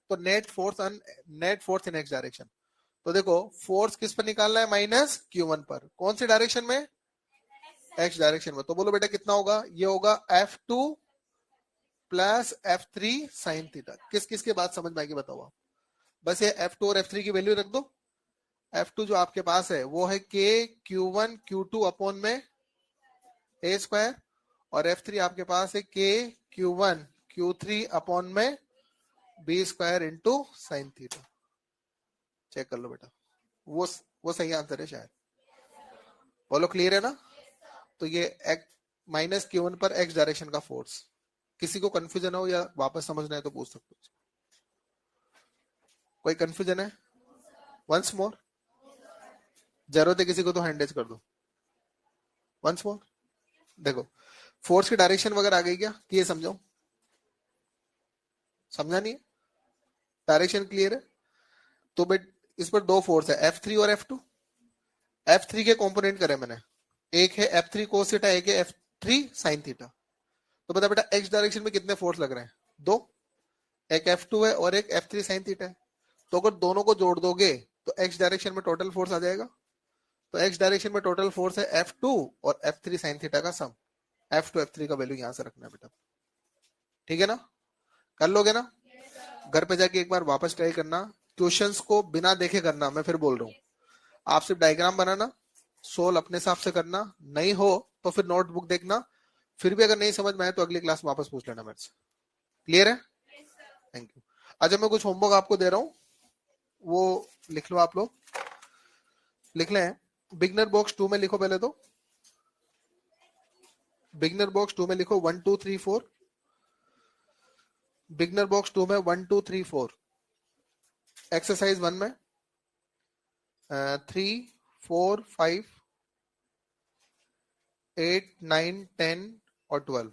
तो net force in x direction. तो देखो फोर्स किस पर निकालना है? माइनस Q1 पर। कौन सी डायरेक्शन में? एक्स डायरेक्शन में। तो बोलो बेटा कितना होगा? ये होगा F2 plus F3 sine theta. किस किस के बात समझ में आएगी बताओ आप? बस ये F2 और F3 की वैल्यू रख दो। F2 जो आपके पास है वो है K Q1 Q2 अपॉन में ए स्क्वायर, और F3 आपके पास है K Q1 Q3 अपॉन में B square into sine theta. Check कर लो बेटा, वो वो सही आंसर है शायद। बोलो क्लियर है ना? तो ये माइनस Q1 पर एक्स डायरेक्शन का फोर्स। किसी को कंफ्यूजन हो या वापस समझना है तो पूछ सकते हो। कोई कंफ्यूजन है? वंस मोर, जरूरत है किसी को तो हैंड रेज कर दो। वंस मोर, देखो फोर्स की डायरेक्शन वगैरह आ गई क्या? कि ये समझो, समझा नहीं है? डायरेक्शन क्लियर है? तो बेट इस पर दो फोर्स है, F3 और F2। F3 के कंपोनेंट करे मैंने, एक है F3 cos थीटा, एक है F3 sin थीटा। तो बता बेटा एक्स डायरेक्शन में कितने फोर्स लग रहे हैं? दो, एक F2 है और एक F3 sin थीटा है। तो अगर दोनों को जोड़ दोगे तो एक्स डायरेक्शन में टोटल फोर्स आ जाएगा। तो एक्स डायरेक्शन में टोटल फोर्स है F2 और F3 साइन थीटा का सम। F2 F3 का वैल्यू यहां से रखना है बेटा, ठीक है ना? कर लोगे ना? घर पे जाके एक बार वापस ट्राई करना, क्वेश्चंस को बिना देखे करना, मैं फिर बोल रहा हूँ। आप सिर्फ डायग्राम बनाना, सोल्व अपने हिसाब से करना, नहीं हो तो फिर नोटबुक देखना, फिर भी अगर नहीं समझ में आए तो अगली क्लास में वापस पूछ लेना मेरे से। क्लियर है? Thank you. अच्छा, मैं कुछ होमवर्क आपको दे रहा हूँ, वो लिख लो आप लोग। लिख लें, बिगनर बॉक्स 2 में लिखो पहले तो। बिगनर बॉक्स 2 में लिखो 1 2 3 4। बिगनर बॉक्स 2 में 1 2 3 4। एक्सरसाइज 1 में 3 4 5 8 9 10 और 12।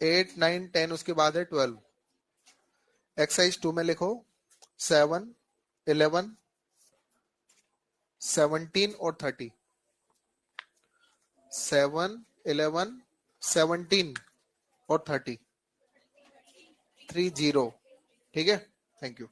8 9 10 उसके बाद है 12। एक्सरसाइज 2 में लिखो 7 11 17 और 30। 7 11 17 और 30। 30। ठीक है, थैंक यू।